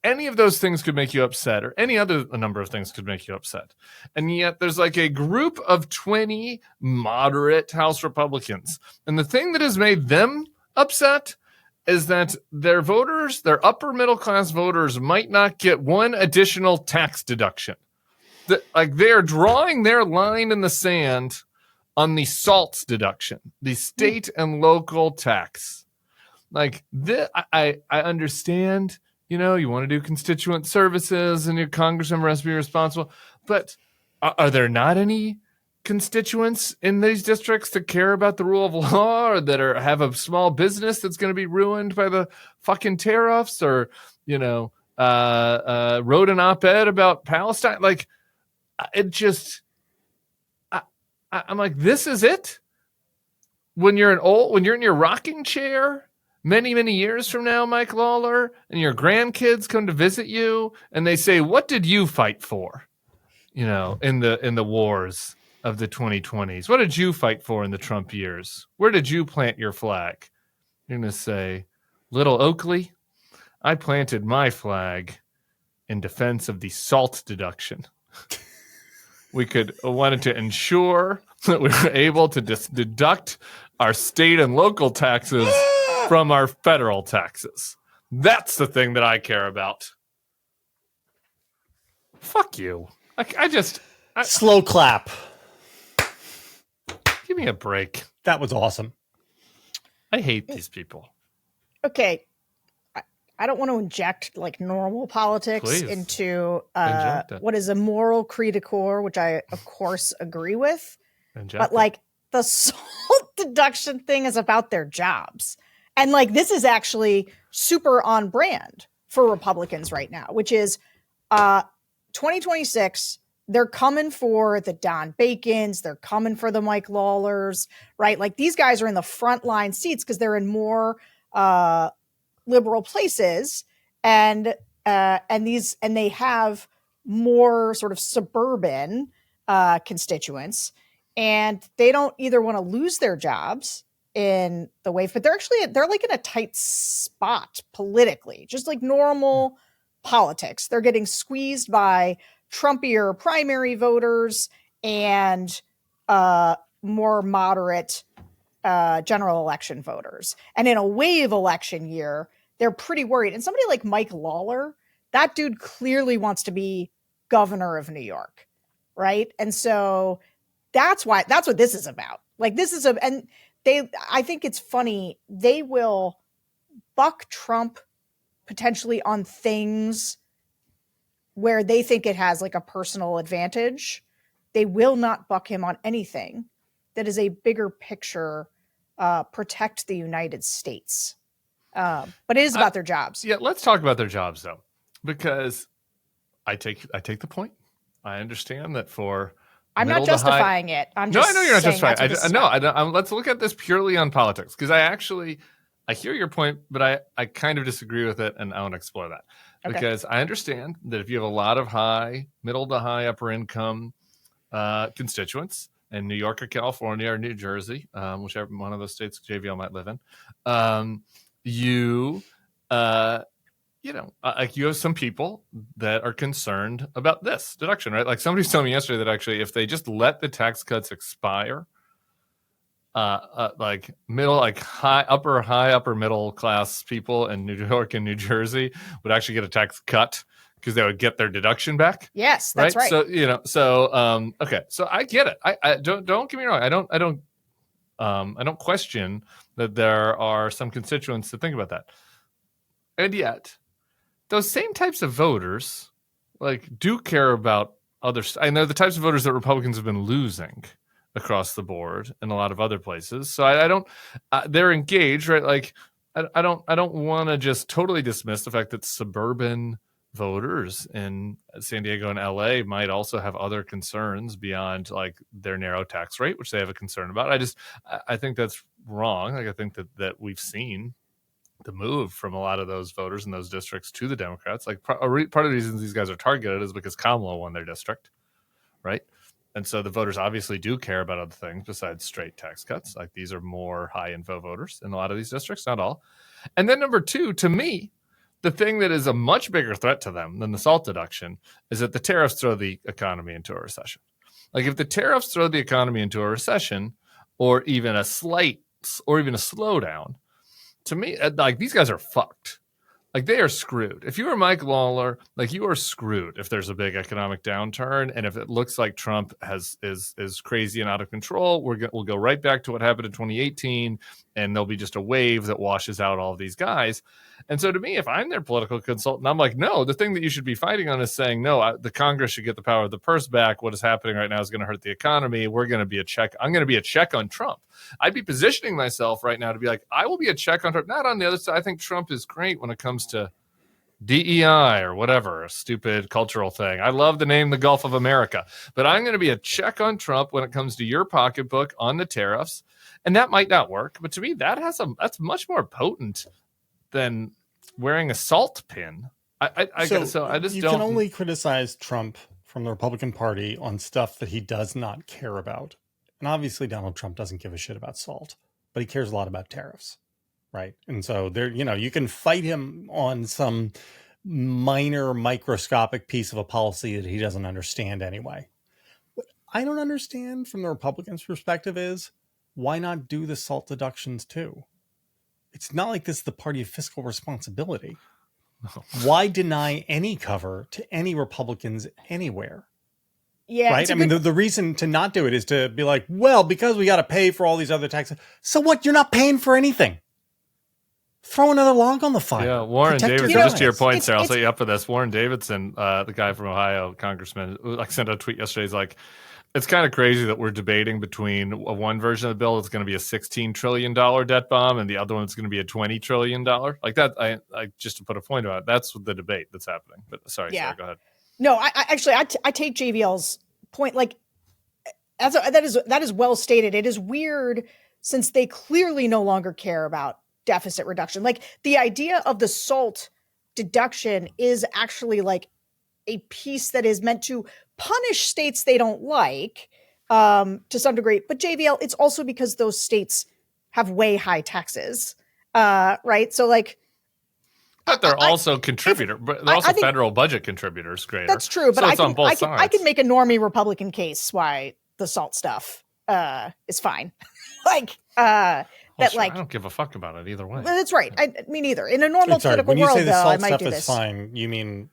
any of those things could make you upset, or any other number of things could make you upset. And yet there's like a group of 20 moderate House Republicans. And the thing that has made them upset is that their voters, their upper middle class voters, might not get one additional tax deduction. They are drawing their line in the sand on the SALT deduction, the state and local tax. Like, I understand. You know, you want to do constituent services and your congressman must be responsible. But are there not any constituents in these districts that care about the rule of law, or that have a small business that's going to be ruined by the fucking tariffs, or, wrote an op-ed about Palestine? Like, it just, I'm like, this is it? When you're in your rocking chair, many, many years from now, Mike Lawler, and your grandkids come to visit you and they say, what did you fight for? In the wars of the 2020s. What did you fight for in the Trump years? Where did you plant your flag? You're going to say, Little Oakley, I planted my flag in defense of the SALT deduction. We wanted to ensure that we were able to deduct our state and local taxes from our federal taxes. That's the thing that I care about. Fuck you. Slow clap. Give me a break. That was awesome. I hate these people. Okay. I don't want to inject like normal politics into what is a moral creed of core, which I, of course, agree with. But like the SALT deduction thing is about their jobs. And like, this is actually super on brand for Republicans right now, which is 2026. They're coming for the Don Bacons. They're coming for the Mike Lawlers, right? Like, these guys are in the front line seats because they're in more liberal places, and they have more sort of suburban constituents, and they don't either want to lose their jobs in the wave, but they're like in a tight spot politically, just like normal politics. They're getting squeezed by Trumpier primary voters and more moderate general election voters. And in a wave election year, they're pretty worried. And somebody like Mike Lawler That dude clearly wants to be governor of New York, right? And so that's what this is about. Like I think it's funny. They will buck Trump potentially on things where they think it has like a personal advantage. They will not buck him on anything that is a bigger picture, protect the United States. But it is about their jobs. Yeah, let's talk about their jobs though, because I take the point. I understand that for I'm not justifying it. I know you're not justifying it. Let's look at this purely on politics, because I hear your point, but I kind of disagree with it, and I want to explore that. Okay. Because I understand that if you have a lot of middle to high, upper income constituents in New York or California or New Jersey, whichever one of those states JVL might live in, you have some people that are concerned about this deduction, right? Like somebody's telling me yesterday that actually if they just let the tax cuts expire, like upper middle class people in New York and New Jersey would actually get a tax cut because they would get their deduction back. Yes, that's right. So okay, so I get it. I don't get me wrong. I don't question that there are some constituents that think about that, and yet those same types of voters do care about others. I know the types of voters that Republicans have been losing across the board in a lot of other places. So I don't. They're engaged, right? Like I don't want to just totally dismiss the fact that suburban voters in San Diego and LA might also have other concerns beyond like their narrow tax rate, which they have a concern about. I think that's wrong. Like I think that we've seen the move from a lot of those voters in those districts to the Democrats. Like part of the reasons these guys are targeted is because Kamala won their district, right? And so the voters obviously do care about other things besides straight tax cuts. Like these are more high info voters in a lot of these districts, not all. And then number two, to me, the thing that is a much bigger threat to them than the SALT deduction is that the tariffs throw the economy into a recession. Like if the tariffs throw the economy into a recession or even a slowdown, to me, like these guys are fucked. Like they are screwed. If you are Mike Lawler, like you are screwed if there's a big economic downturn, and if it looks like Trump is crazy and out of control, we'll go right back to what happened in 2018, and there'll be just a wave that washes out all of these guys. And so to me, if I'm their political consultant, I'm like, no, the thing that you should be fighting on is saying, no, the Congress should get the power of the purse back. What is happening right now is going to hurt the economy. I'm going to be a check on Trump. I'd be positioning myself right now to be like, I will be a check on Trump, not on the other side. I think Trump is great when it comes to DEI or whatever, a stupid cultural thing. I love the name the Gulf of America, but I'm going to be a check on Trump when it comes to your pocketbook on the tariffs. And that might not work, but to me, that's much more potent than wearing a SALT pin. You can only criticize Trump from the Republican Party on stuff that he does not care about. And obviously Donald Trump doesn't give a shit about SALT, but he cares a lot about tariffs. Right. And so you can fight him on some minor microscopic piece of a policy that he doesn't understand anyway. What I don't understand from the Republicans' perspective is why not do the SALT deductions too? It's not like this is the party of fiscal responsibility. No. Why deny any cover to any Republicans anywhere? Yeah. Right. I mean, the reason to not do it is to be like, well, because we got to pay for all these other taxes. So what? You're not paying for anything. Throw another log on the fire. Yeah, Warren Davidson, just to your point, Sarah, I'll set you up for this. Warren Davidson, the guy from Ohio, congressman, sent a tweet yesterday. He's like, it's kind of crazy that we're debating between one version of the bill that's going to be a $16 trillion debt bomb and the other one that's going to be a $20 trillion. Like that, I just to put a point on it, that's the debate that's happening. But sorry, Sarah, go ahead. No, I take JVL's point. Like, that is well stated. It is weird since they clearly no longer care about deficit reduction. Like the idea of the SALT deduction is actually like a piece that is meant to punish states they don't like to some degree. But JVL, it's also because those states have way high taxes, right? So like, but they're also federal budget contributors. Greater. That's true, but so I can make a normie Republican case why the SALT stuff is fine. I don't give a fuck about it either way. Well, that's right. Me neither. In a normal political world, though, I might do this. Is fine. You mean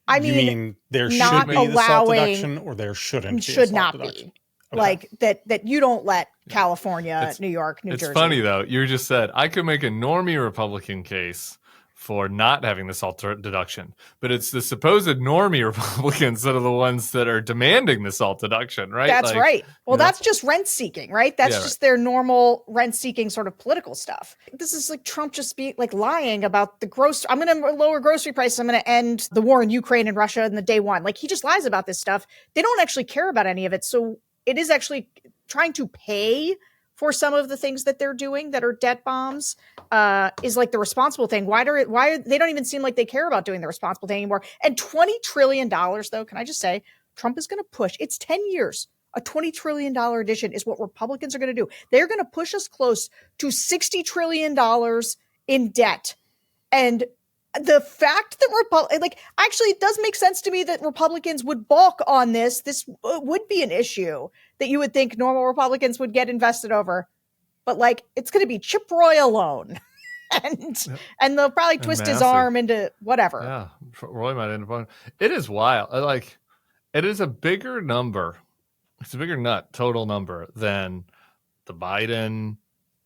I You mean there should not be the SALT allowing- deduction, or there shouldn't be a should SALT not deduction? be. Like that you don't let California, New York, New It's Jersey. funny though. You just said I could make a normie Republican case for not having the SALT deduction, but it's the supposed normie Republicans that are the ones that are demanding the SALT deduction, right? That's like, right. Well, you know? that's just rent seeking, right? That's just their normal rent seeking sort of political stuff. This is like Trump just be like lying about the I'm going to lower grocery prices. I'm going to end the war in Ukraine and Russia in the day one. Like he just lies about this stuff. They don't actually care about any of it. So it is actually trying to pay for some of the things that they're doing that are debt bombs is like the responsible thing. Why they don't even seem like they care about doing the responsible thing anymore. And $20 trillion though, can I just say, Trump is going to push, it's 10 years. A $20 trillion addition is what Republicans are going to do. They're going to push us close to $60 trillion in debt. And the fact that actually it does make sense to me that Republicans would balk on this. This would be an issue that you would think normal Republicans would get invested over. But like, it's going to be Chip Roy alone. and they'll probably twist his arm into whatever. Yeah, Roy might end up on. It is wild. Like, it is a bigger number. It's a bigger total number than the Biden,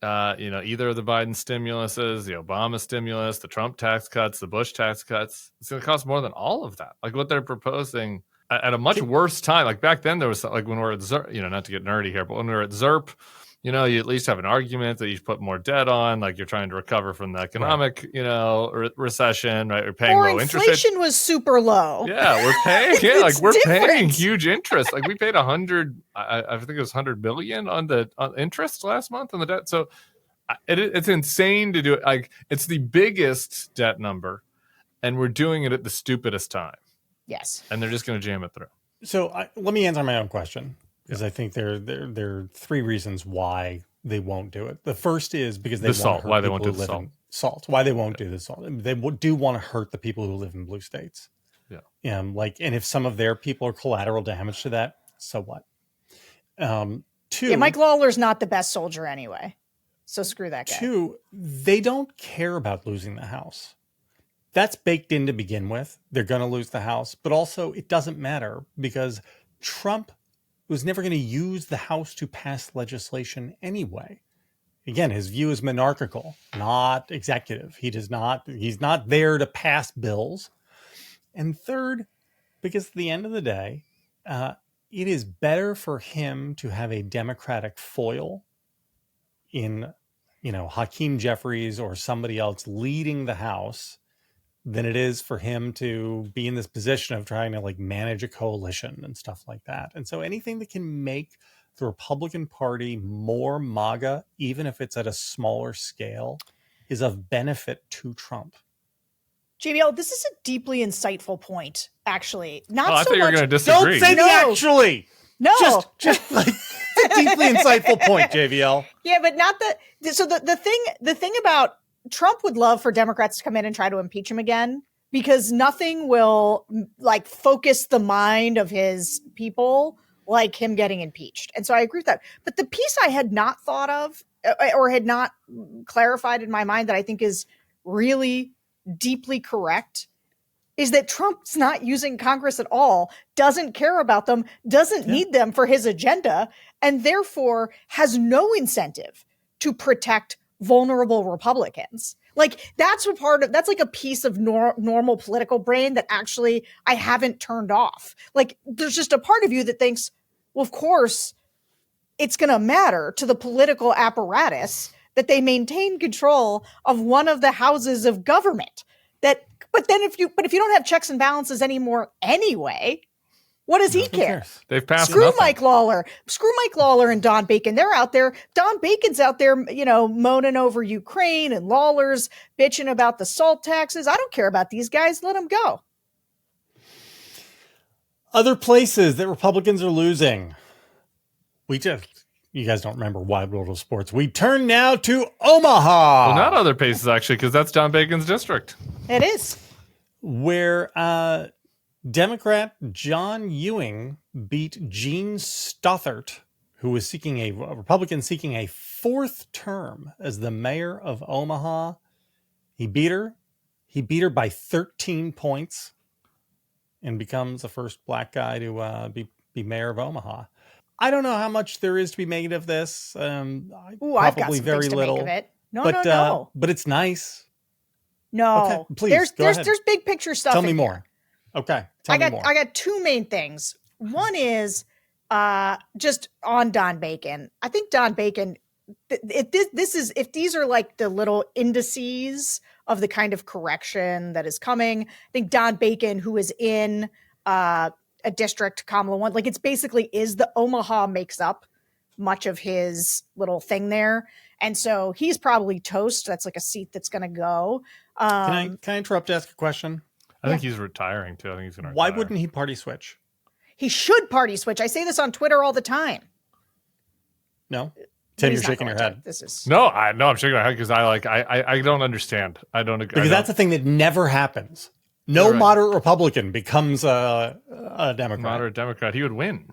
either of the Biden stimuluses, the Obama stimulus, the Trump tax cuts, the Bush tax cuts. It's going to cost more than all of that. Like what they're proposing at a much worse time. Like back then, there was like when we were at ZERP, not to get nerdy here, but when we were at ZERP, you at least have an argument that you put more debt on, like you're trying to recover from the economic, recession, right? You're paying low interest. Inflation was super low. Yeah, we're paying. Yeah, like we're different. paying huge interest. Like we paid I think it was $100 billion on interest last month on the debt. So it's insane to do it. Like it's the biggest debt number, and we're doing it at the stupidest time. Yes, and they're just going to jam it through. So let me answer my own question. Because I think there are three reasons why they won't do it. The first is because they want to hurt people who live in SALT. Why they won't do the SALT? They do want to hurt the people who live in blue states. Yeah. And if some of their people are collateral damage to that, so what? Two. Mike Lawler's not the best soldier anyway, so screw that guy. Two, they don't care about losing the House. That's baked in to begin with. They're going to lose the House, but also it doesn't matter because Trump was never going to use the House to pass legislation anyway. Again, his view is monarchical, not executive. He's not there to pass bills. And third, because at the end of the day, it is better for him to have a Democratic foil in, Hakeem Jeffries or somebody else leading the House than it is for him to be in this position of trying to manage a coalition and stuff like that. And so anything that can make the Republican Party more MAGA, even if it's at a smaller scale, is of benefit to Trump. JBL, this is a deeply insightful point, actually. I thought you were going to disagree. Don't say the actually. No. Just like it's a deeply insightful point, JVL. Yeah, but not so the thing about Trump would love for Democrats to come in and try to impeach him again because nothing will focus the mind of his people like him getting impeached. And so I agree with that. But the piece I had not thought of or had not clarified in my mind that I think is really deeply correct is that Trump's not using Congress at all, doesn't care about them, doesn't need them for his agenda, and therefore has no incentive to protect vulnerable Republicans. That's like a piece of normal political brain that actually I haven't turned off. There's just a part of you that thinks, well, of course it's going to matter to the political apparatus that they maintain control of one of the houses of government. But if you don't have checks and balances anymore anyway, what does he care? They've passed Screw nothing. Mike Lawler and Don Bacon. They're out there. Don Bacon's out there, moaning over Ukraine, and Lawler's bitching about the SALT taxes. I don't care about these guys. Let them go. Other places that Republicans are losing. You guys don't remember Wide World of Sports. We turn now to Omaha. Well, not other places, actually, because that's Don Bacon's district. It is. Where Democrat John Ewing beat Jean Stothert, who was a Republican seeking a fourth term as the mayor of Omaha. He beat her by 13 points. and becomes the first black guy to be mayor of Omaha. I don't know how much there is to be made of this. I've got Probably some very things to little. make of it. No, No. But it's nice. No. Okay, please go ahead. There's big picture stuff. Tell me more. Okay, tell me more. I got two main things. One is just on Don Bacon. I think Don Bacon. If these are like the little indices of the kind of correction that is coming, I think Don Bacon, who is in a district, Kamala won, like it's basically is the Omaha makes up much of his little thing there. And so he's probably toast. That's like a seat that's going to go. Can I interrupt to ask a question? I think he's retiring too. I think he's going to Why retire. wouldn't he party switch? He should party switch. I say this on Twitter all the time. No? Tim, He's you're not shaking your going head. to. This is I'm shaking my head because I don't understand. I don't agree. Because that's the thing that never happens. No Right. moderate Republican becomes a Democrat. Moderate Democrat. He would win.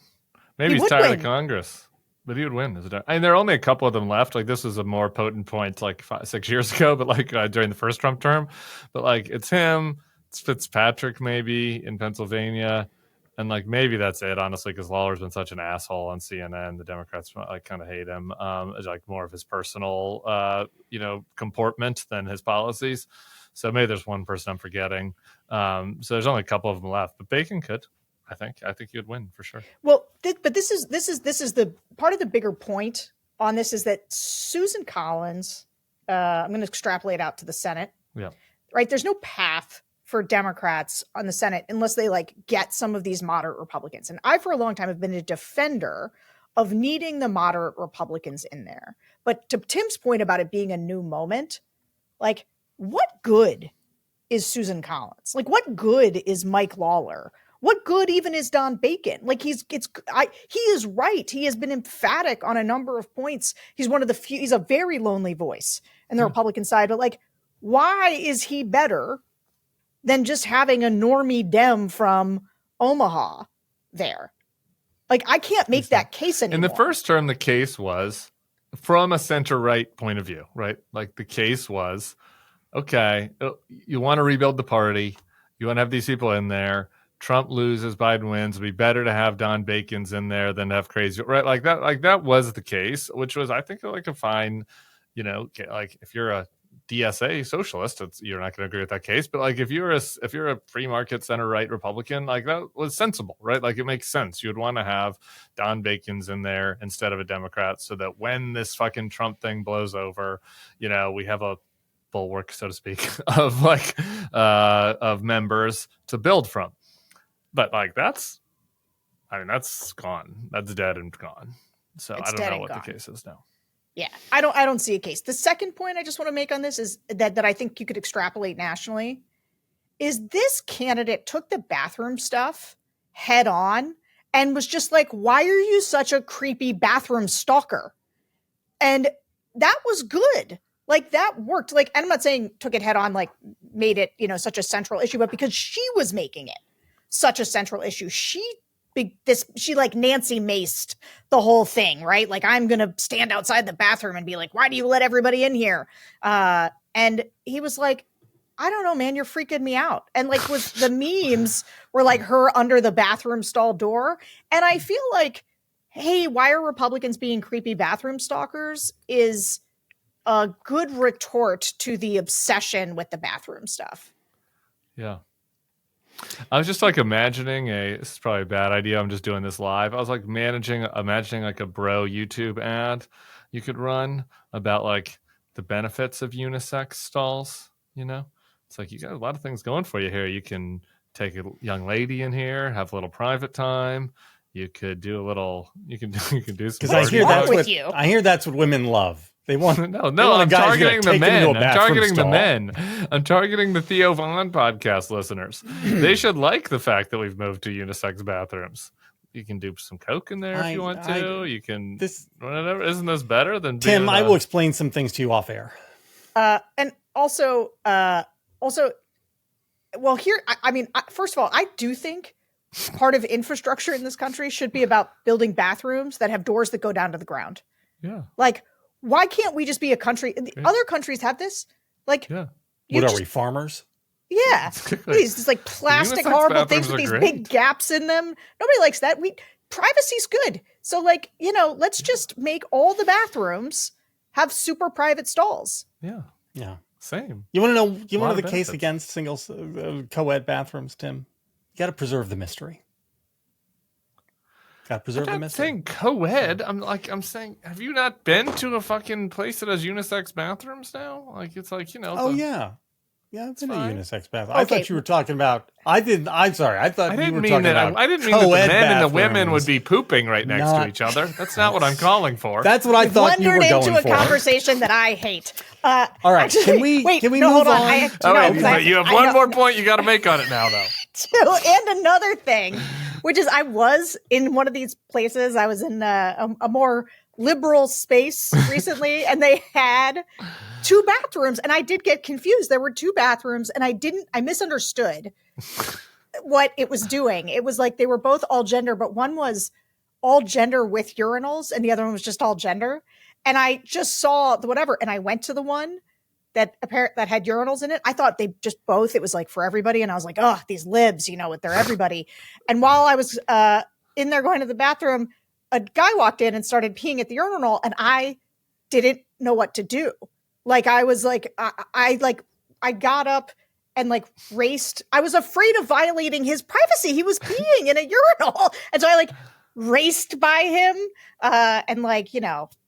Maybe He he's would tired win. of Congress, but he would win. I mean, there are only a couple of them left. Like this was a more potent point like 6 years ago, but like during the first Trump term. But like it's him, it's Fitzpatrick maybe in Pennsylvania. And like maybe that's it, honestly, because Lawler's been such an asshole on CNN. The Democrats like kind of hate him. It's like more of his personal, comportment than his policies. So maybe there's one person I'm forgetting. So there's only a couple of them left, but Bacon could. I think he would win for sure. well, but this is the part of the bigger point on this is that Susan Collins. I'm going to extrapolate out to the Senate. Yeah. Right. There's no path for Democrats on the Senate unless they like get some of these moderate Republicans. And I, for a long time, have been a defender of needing the moderate Republicans in there. But to Tim's point about it being a new moment, like what good is Susan Collins? Like what good is Mike Lawler? What good even is Don Bacon? Like he is right. He has been emphatic on a number of points. He's one of the few, he's a very lonely voice in the Republican side, but like, why is he better than just having a normie Dem from Omaha there? Like, I can't make that case anymore. In the first term, the case was from a center-right point of view, right? Like the case was, okay, you want to rebuild the party. You want to have these people in there. Trump loses, Biden wins. It'd be better to have Don Bacon's in there than to have crazy, right? Like that was the case, which was, I think, like a fine, like if you're a DSA socialist, you're not going to agree with that case. But like if you're a free market center right Republican, like that was sensible, right? Like it makes sense. You would want to have Don Bacon's in there instead of a Democrat, so that when this fucking Trump thing blows over, we have a bulwark, so to speak, of like of members to build from. But like that's gone. That's dead and gone. So I don't know what the case is now. Yeah, I don't see a case. The second point I just want to make on this is that I think you could extrapolate nationally is this candidate took the bathroom stuff head on and was just like, why are you such a creepy bathroom stalker? And that was good. Like that worked. Like, and I'm not saying took it head on, like made it, such a central issue, but because she was making it such a central issue, she like Nancy maced the whole thing, right? Like, I'm going to stand outside the bathroom and be like, why do you let everybody in here? And he was like, I don't know, man, you're freaking me out. And like the memes were like her under the bathroom stall door. And I feel like, hey, why are Republicans being creepy bathroom stalkers is a good retort to the obsession with the bathroom stuff. Yeah. I was just like imagining this is probably a bad idea. I'm just doing this live. I was like imagining like a bro YouTube ad you could run about like the benefits of unisex stalls. It's like you got a lot of things going for you here. You can take a young lady in here, have a little private time. You could do a little. You can do some. Because I hear that's what women love. They want no. I'm targeting the men. I'm targeting the men. I'm targeting the Theo Vaughn podcast listeners. They should like the fact that we've moved to unisex bathrooms. You can do some coke in there if you want to. You can whatever. Isn't this better than Tim? I will explain some things to you off air. And also, well, here, I mean, first of all, I do think part of infrastructure in this country should be about building bathrooms that have doors that go down to the ground. Yeah. Like, why can't we just be a country? Other countries have this. Like, what are we, farmers? Yeah. These just like plastic, horrible things with these big gaps in them. Nobody likes that. Privacy's good. So like, let's just make all the bathrooms have super private stalls. Yeah. Yeah. Same. You want to know the case against single co-ed bathrooms, Tim? You got to preserve the mystery. Got to preserve the mystery. I'm saying co-ed. I'm saying, have you not been to a fucking place that has unisex bathrooms now? Like, it's like, Oh, yeah. Yeah, it's in a unisex bathroom. Okay. I thought you were talking about. I'm sorry. I thought you were talking about. I didn't mean that the men and the women would be pooping right next to each other. That's not what I'm calling for. That's what I thought you were going for. Wandered into a conversation that I hate. All right, actually, can we move on? But you have one more point you got to make on it now, though. And another thing, which is I was in one of these places. I was in a more liberal space recently, and they had 2 bathrooms, and I did get confused. There were 2 bathrooms, and I misunderstood what it was doing. It was like they were both all gender, but one was all gender with urinals, and the other one was just all gender. And I just saw the whatever, and I went to the one that had urinals in it. I thought they just both, it was like for everybody, and I was like, oh, these libs, they're everybody. And while I was in there going to the bathroom, a guy walked in and started peeing at the urinal, and I didn't know what to do. Like, I was like, I got up and like raced. I was afraid of violating his privacy. He was peeing in a urinal. And so I like raced by him and like,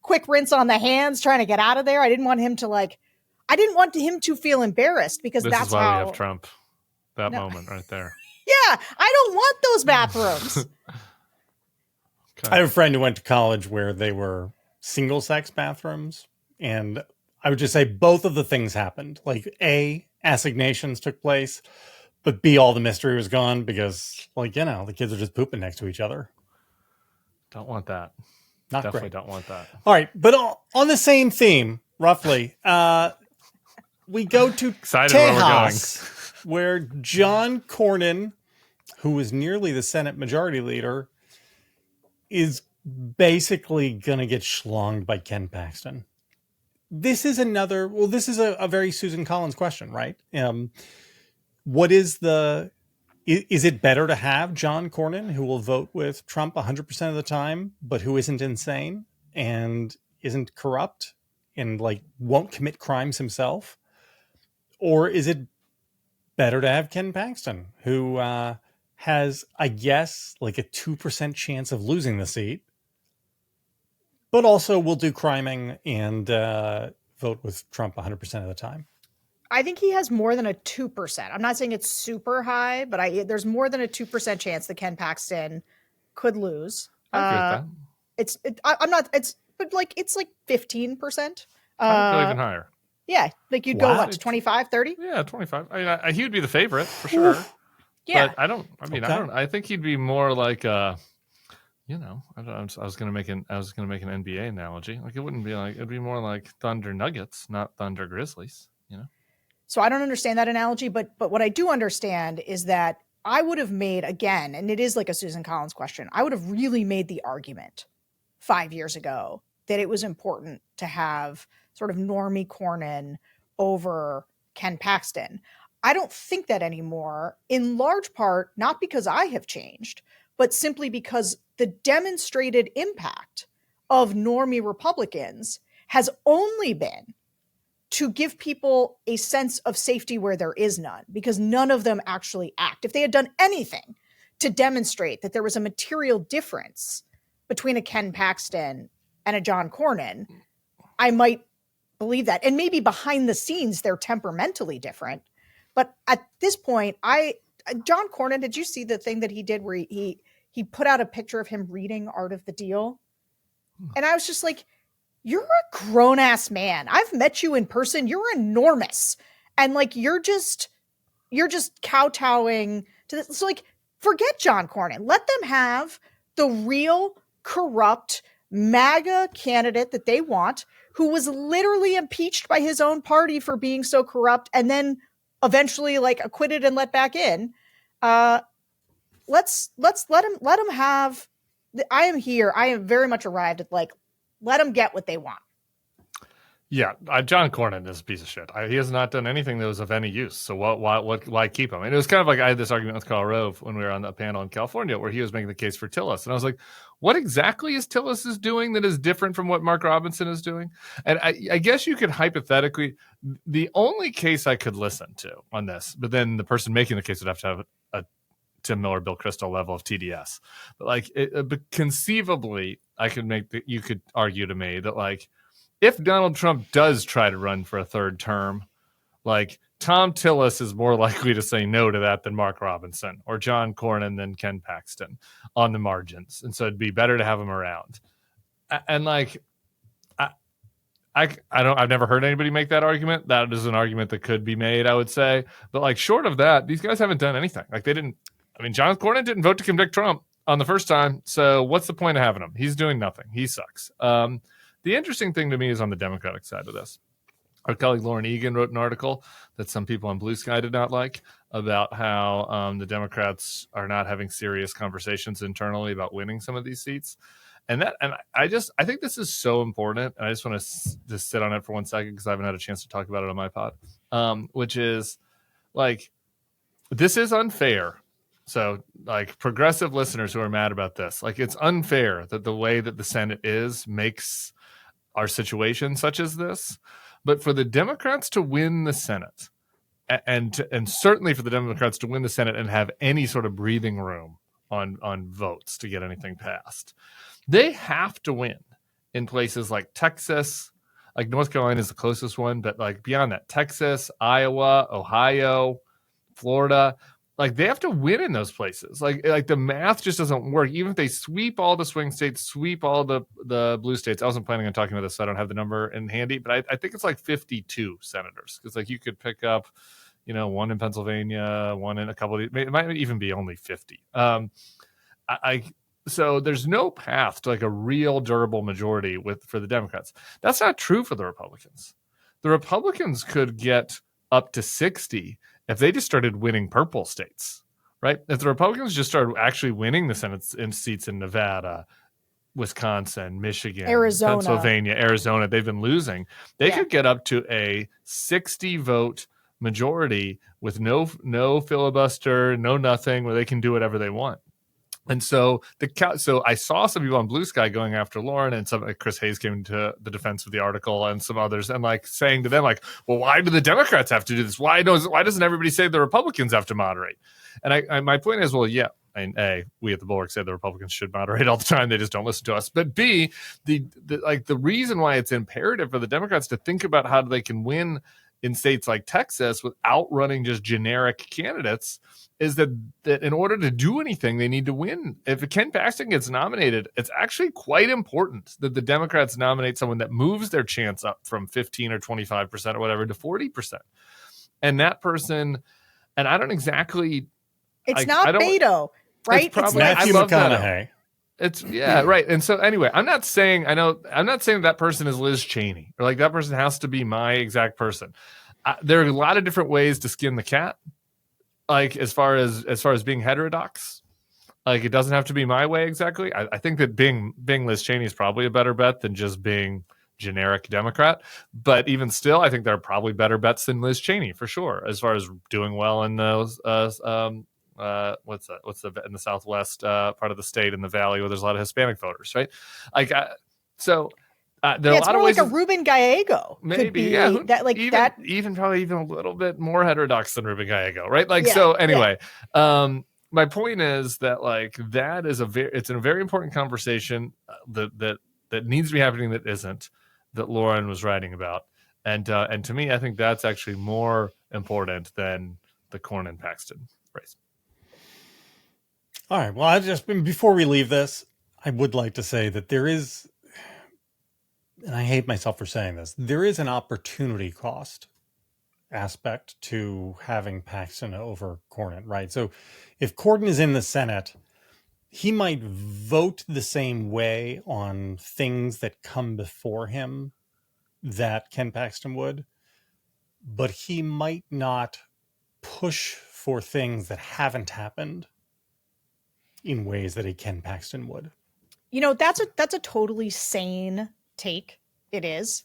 quick rinse on the hands, trying to get out of there. I didn't want him to feel embarrassed because this is why we have Trump. Moment right there. Yeah. I don't want those bathrooms. Okay. I have a friend who went to college where they were single sex bathrooms, and I would just say both of the things happened. Like, A, assignations took place, but B, all the mystery was gone because, the kids are just pooping next to each other. Don't want that. Definitely great. Don't want that. All right, but on the same theme, roughly, we go to Texas, where John Cornyn, who was nearly the Senate Majority Leader, is basically going to get schlonged by Ken Paxton. This is a very Susan Collins question, right? What is is it better to have John Cornyn, who will vote with Trump 100% of the time, but who isn't insane and isn't corrupt and won't commit crimes himself? Or is it better to have Ken Paxton, who has, I guess, a 2% chance of losing the seat, but also will do criming and vote with Trump 100% of the time? I think he has more than a 2%. I'm not saying it's super high, but there's more than a 2% chance that Ken Paxton could lose. I agree with that. It's like 15%. I'd go even higher. Yeah. Like you'd go to 25, 30? Yeah, 25. I mean, he would be the favorite for sure. Yeah. But I think he'd be more like I was going to make an NBA analogy. Like, it wouldn't be it'd be more like Thunder Nuggets, not Thunder Grizzlies, So I don't understand that analogy, but what I do understand is that I would have made, again, and it is like a Susan Collins question, I would have really made the argument 5 years ago that it was important to have sort of Normie Cornyn over Ken Paxton. I don't think that anymore, in large part, not because I have changed, but simply because the demonstrated impact of normie Republicans has only been to give people a sense of safety where there is none, because none of them actually act. If they had done anything to demonstrate that there was a material difference between a Ken Paxton and a John Cornyn, I might believe that. And maybe behind the scenes, they're temperamentally different. But at this point, John Cornyn, did you see the thing that he did where he put out a picture of him reading Art of the Deal? And I was just like, you're a grown ass man. I've met you in person. You're enormous. And you're just kowtowing to this. So forget John Cornyn. Let them have the real corrupt MAGA candidate that they want, who was literally impeached by his own party for being so corrupt and then eventually acquitted and let back in. Let's let him have. I am very much arrived at let them get what they want. Yeah, John Cornyn is a piece of shit. He has not done anything that was of any use. So why keep him? And it was kind of like I had this argument with Karl Rove when we were on the panel in California where he was making the case for Tillis. And I was like, what exactly is Tillis is doing that is different from what Mark Robinson is doing? And I guess you could hypothetically, the only case I could listen to on this, but then the person making the case would have to have a Tim Miller, Bill Kristol level of TDS. But but conceivably, you could argue to me that if Donald Trump does try to run for a third term, Tom Tillis is more likely to say no to that than Mark Robinson or John Cornyn than Ken Paxton on the margins. And so it'd be better to have him around. And I've never heard anybody make that argument. That is an argument that could be made, I would say. But short of that, these guys haven't done anything. John Cornyn didn't vote to convict Trump on the first time. So what's the point of having him? He's doing nothing. He sucks. The interesting thing to me is on the Democratic side of this. Our colleague Lauren Egan wrote an article that some people on Blue Sky did not like about how the Democrats are not having serious conversations internally about winning some of these seats. And I think this is so important. And I just want to just sit on it for 1 second because I haven't had a chance to talk about it on my pod, which is this is unfair. So progressive listeners who are mad about this, it's unfair that the way that the Senate makes our situation such as this. But for the Democrats to win the Senate and certainly for the Democrats to win the Senate and have any sort of breathing room on votes to get anything passed, they have to win in places like Texas, North Carolina is the closest one, but beyond that, Texas, Iowa, Ohio, Florida, they have to win in those places. The math just doesn't work. Even if they sweep all the swing states, sweep all the blue states. I wasn't planning on talking about this, so I don't have the number in handy, but I think it's 52 senators because you could pick up, one in Pennsylvania, one in a couple of, it might even be only 50. So there's no path to a real durable majority for the Democrats. That's not true for the Republicans. The Republicans could get up to 60 if they just started winning purple states, right? If the Republicans just started actually winning the Senate seats in Nevada, Wisconsin, Michigan, Arizona. Pennsylvania, Arizona, they've been losing. They could get up to a 60 vote majority with no filibuster, no nothing, where they can do whatever they want. And so I saw some people on Blue Sky going after Lauren, and some Chris Hayes came to the defense of the article, and some others, and saying to them well, why do the Democrats have to do this? Why doesn't everybody say the Republicans have to moderate? And my point is, well, yeah, and A, we at the Bulwark say the Republicans should moderate all the time. They just don't listen to us. But B, the reason why it's imperative for the Democrats to think about how they can win in states like Texas without running just generic candidates is that in order to do anything, they need to win. If Ken Paxton gets nominated, it's actually quite important that the Democrats nominate someone that moves their chance up from 15 or 25% or whatever to 40%. And that person, and I don't exactly... It's not Beto, right? It's probably Matthew McConaughey. Right. And so anyway, I'm not saying that person is Liz Cheney or that person has to be my exact person. There are a lot of different ways to skin the cat. As far as being heterodox, it doesn't have to be my way exactly. I think that being Liz Cheney is probably a better bet than just being generic Democrat. But even still, I think there are probably better bets than Liz Cheney for sure, as far as doing well in those what's in the southwest part of the state in the valley where there's a lot of Hispanic voters, right? There are a lot of ways. A Ruben Gallego, maybe, probably even a little bit more heterodox than Ruben Gallego, right? My point is that that is it's a very important conversation that needs to be happening that isn't, that Lauren was writing about, and to me, I think that's actually more important than the Cornyn Paxton race. All right. Well, before we leave this, I would like to say that there is, and I hate myself for saying this, there is an opportunity cost aspect to having Paxton over Cornyn, right? So if Cornyn is in the Senate, he might vote the same way on things that come before him that Ken Paxton would, but he might not push for things that haven't happened in ways that a Ken Paxton would. That's a totally sane take. It is.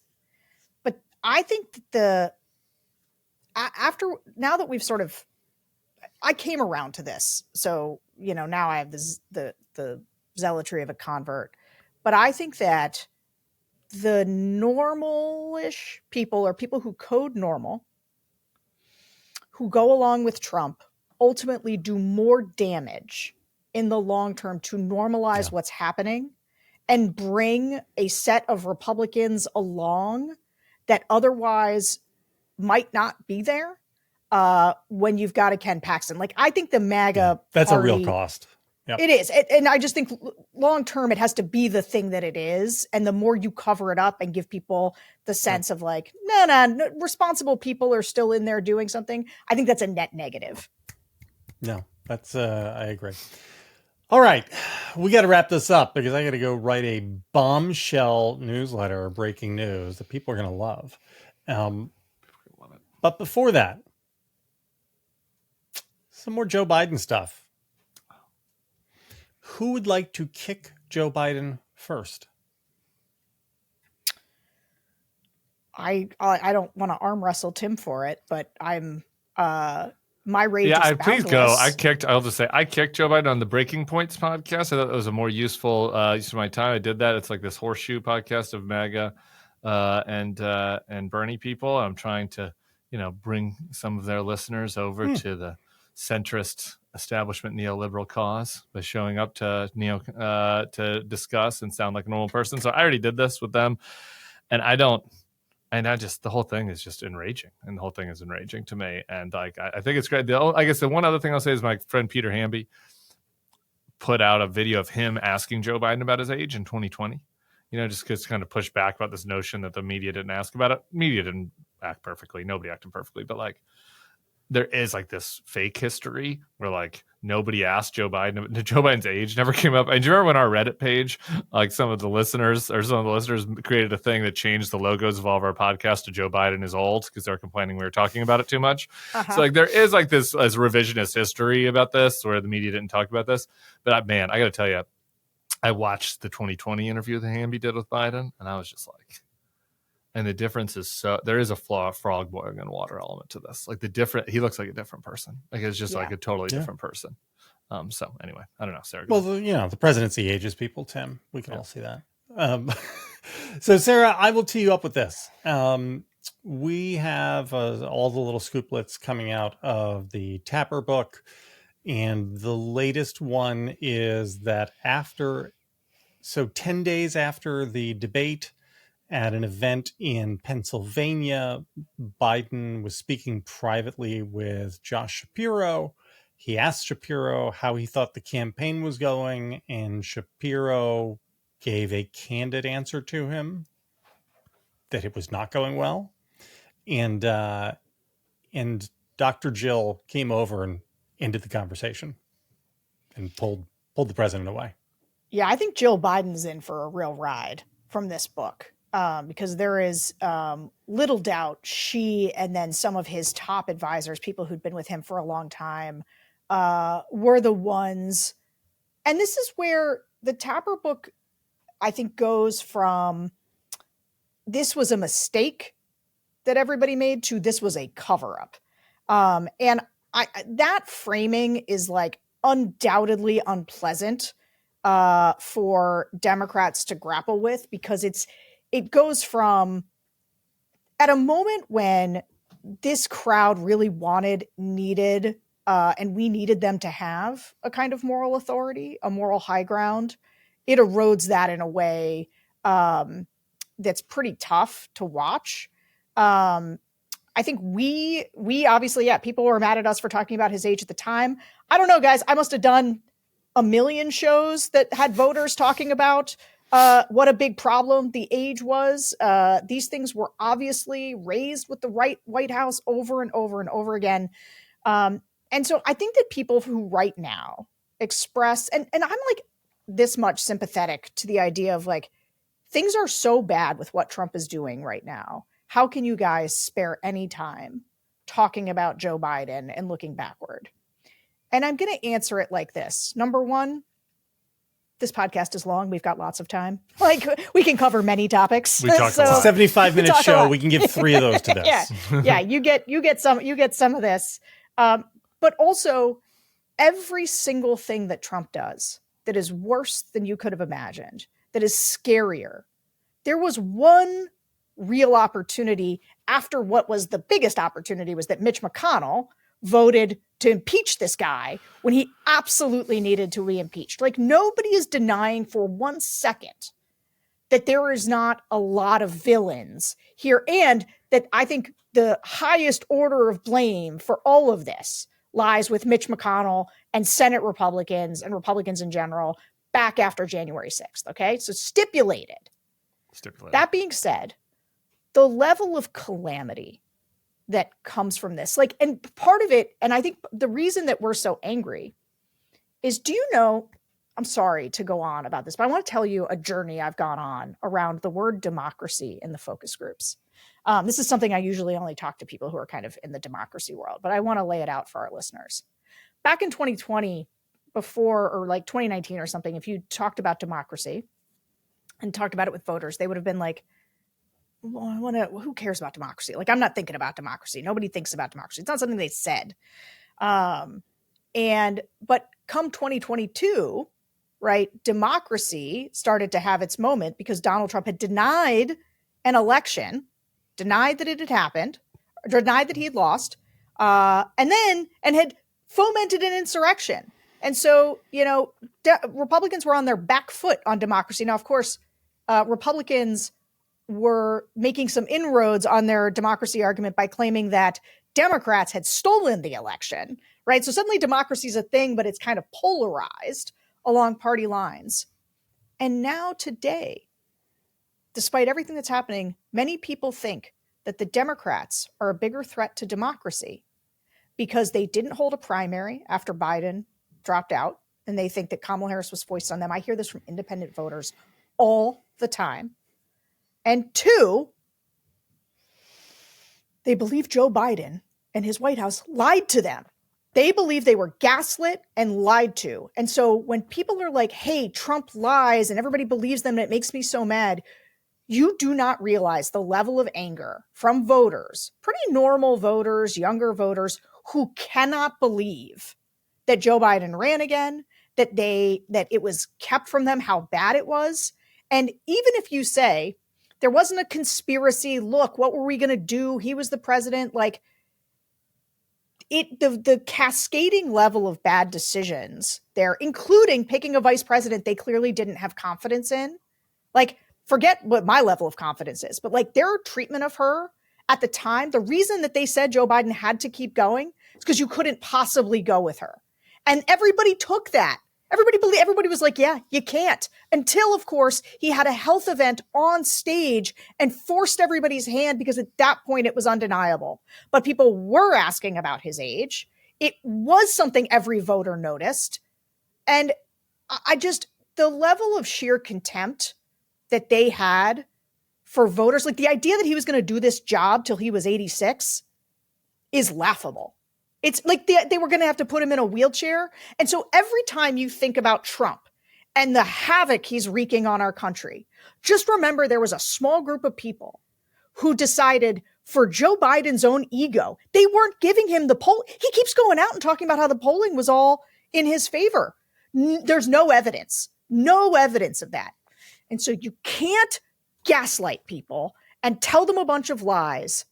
But I think that now that we've sort of, I came around to this. So, now I have the zealotry of a convert, but I think that the normal-ish people, or people who code normal, who go along with Trump, ultimately do more damage in the long term to normalize what's happening and bring a set of Republicans along that otherwise might not be there when you've got a Ken Paxton. Like, I think the MAGA that's party, a real cost. Yep. It is. And I just think long term, it has to be the thing that it is. And the more you cover it up and give people the sense of like, no, responsible people are still in there doing something, I think that's a net negative. No, that's, I agree. All right. We got to wrap this up because I got to go write a bombshell newsletter, breaking news that people are going to love. But before that, some more Joe Biden stuff. Who would like to kick Joe Biden first? I don't want to arm wrestle Tim for it, but I'm my rage. Yeah, is please go. boundless. I'll just say I kicked Joe Biden on the Breaking Points podcast. I thought that was a more useful use of my time. I did that. It's like this horseshoe podcast of MAGA and Bernie people. I'm trying to bring some of their listeners over to the centrist establishment neoliberal cause by showing up to to discuss and sound like a normal person. So I already did this with them, and the whole thing is just enraging, and the whole thing is enraging to me. And like, I think it's great. I guess the one other thing I'll say is my friend Peter Hamby put out a video of him asking Joe Biden about his age in 2020. Just because kind of push back about this notion that the media didn't ask about it. Media didn't act perfectly. Nobody acted perfectly, but like, there is like this fake history where like nobody asked Joe Biden. Joe Biden's age never came up. And do you remember when our Reddit page, like some of the listeners created a thing that changed the logos of all of our podcasts to Joe Biden is old because they're complaining we were talking about it too much. So like there is like this as revisionist history about this where the media didn't talk about this. But man, I got to tell you, I watched the 2020 interview that Hamby did with Biden, and I was just like, and the difference is there is a frog boiling in water element to this. Like he looks like a different person. Like it's just like a totally different person. So anyway, I don't know, Sarah. Well, the presidency ages people, Tim. We can all see that. So Sarah, I will tee you up with this. We have all the little scooplets coming out of the Tapper book. And the latest one is that 10 days after the debate, at an event in Pennsylvania, Biden was speaking privately with Josh Shapiro. He asked Shapiro how he thought the campaign was going, and Shapiro gave a candid answer to him that it was not going well. And Dr. Jill came over and ended the conversation and pulled the president away. Yeah, I think Jill Biden's in for a real ride from this book. Because there is little doubt she and then some of his top advisors, people who'd been with him for a long time, were the ones. And this is where the Tapper book, I think, goes from this was a mistake that everybody made to this was a cover-up. And that framing is like undoubtedly unpleasant for Democrats to grapple with, because it goes from at a moment when this crowd really needed, and we needed them to have a kind of moral authority, a moral high ground. It erodes that in a way that's pretty tough to watch. I think we obviously, people were mad at us for talking about his age at the time. I don't know, guys. I must have done a million shows that had voters talking about what a big problem the age was. These things were obviously raised with the White House over and over and over again. And so I think that people who right now express, and I'm like this much sympathetic to the idea of like, things are so bad with what Trump is doing right now. How can you guys spare any time talking about Joe Biden and looking backward? And I'm going to answer it like this. Number one, this podcast is long. We've got lots of time. Like, we can cover many topics. We talk a lot. 75-minute show. We can give 3 of those to this. Yeah. You get some of this. But also, every single thing that Trump does that is worse than you could have imagined, that is scarier. There was one real opportunity after what was the biggest opportunity, was that Mitch McConnell voted to impeach this guy when he absolutely needed to be impeached. Like, nobody is denying for 1 second that there is not a lot of villains here, and that I think the highest order of blame for all of this lies with Mitch McConnell and Senate Republicans and Republicans in general back after January 6th. Okay. So stipulated. That being said, the level of calamity that comes from this, like, and part of it, and I think the reason that we're so angry is, do you know, I'm sorry to go on about this, but I want to tell you a journey I've gone on around the word democracy in the focus groups. This is something I usually only talk to people who are kind of in the democracy world, but I want to lay it out for our listeners. Back in 2020, or like 2019 or something, if you talked about democracy and talked about it with voters, they would have been like, well, who cares about democracy? Like, I'm not thinking about democracy. Nobody thinks about democracy. It's not something they said. But come 2022, right, democracy started to have its moment because Donald Trump had denied an election, denied that it had happened, denied that he had lost, and had fomented an insurrection. And so, Republicans were on their back foot on democracy. Now, of course, Republicans were making some inroads on their democracy argument by claiming that Democrats had stolen the election, right? So suddenly democracy is a thing, but it's kind of polarized along party lines. And now today, despite everything that's happening, many people think that the Democrats are a bigger threat to democracy because they didn't hold a primary after Biden dropped out, and they think that Kamala Harris was foisted on them. I hear this from independent voters all the time. And 2, they believe Joe Biden and his White House lied to them. They believe they were gaslit and lied to. And so when people are like, hey, Trump lies and everybody believes them and it makes me so mad, you do not realize the level of anger from voters, pretty normal voters, younger voters, who cannot believe that Joe Biden ran again, that it was kept from them how bad it was. And even if you say, there wasn't a conspiracy. Look, what were we going to do? He was the president. Like, the cascading level of bad decisions there, including picking a vice president they clearly didn't have confidence in. Like, forget what my level of confidence is, but like their treatment of her at the time, the reason that they said Joe Biden had to keep going is because you couldn't possibly go with her. And everybody took that. Everybody was like, yeah, you can't. Until, of course, he had a health event on stage and forced everybody's hand because at that point it was undeniable. But people were asking about his age. It was something every voter noticed. And the level of sheer contempt that they had for voters, like the idea that he was going to do this job till he was 86 is laughable. It's like they were going to have to put him in a wheelchair. And so every time you think about Trump and the havoc he's wreaking on our country, just remember there was a small group of people who decided for Joe Biden's own ego, they weren't giving him the poll. He keeps going out and talking about how the polling was all in his favor. There's no evidence of that. And so you can't gaslight people and tell them a bunch of lies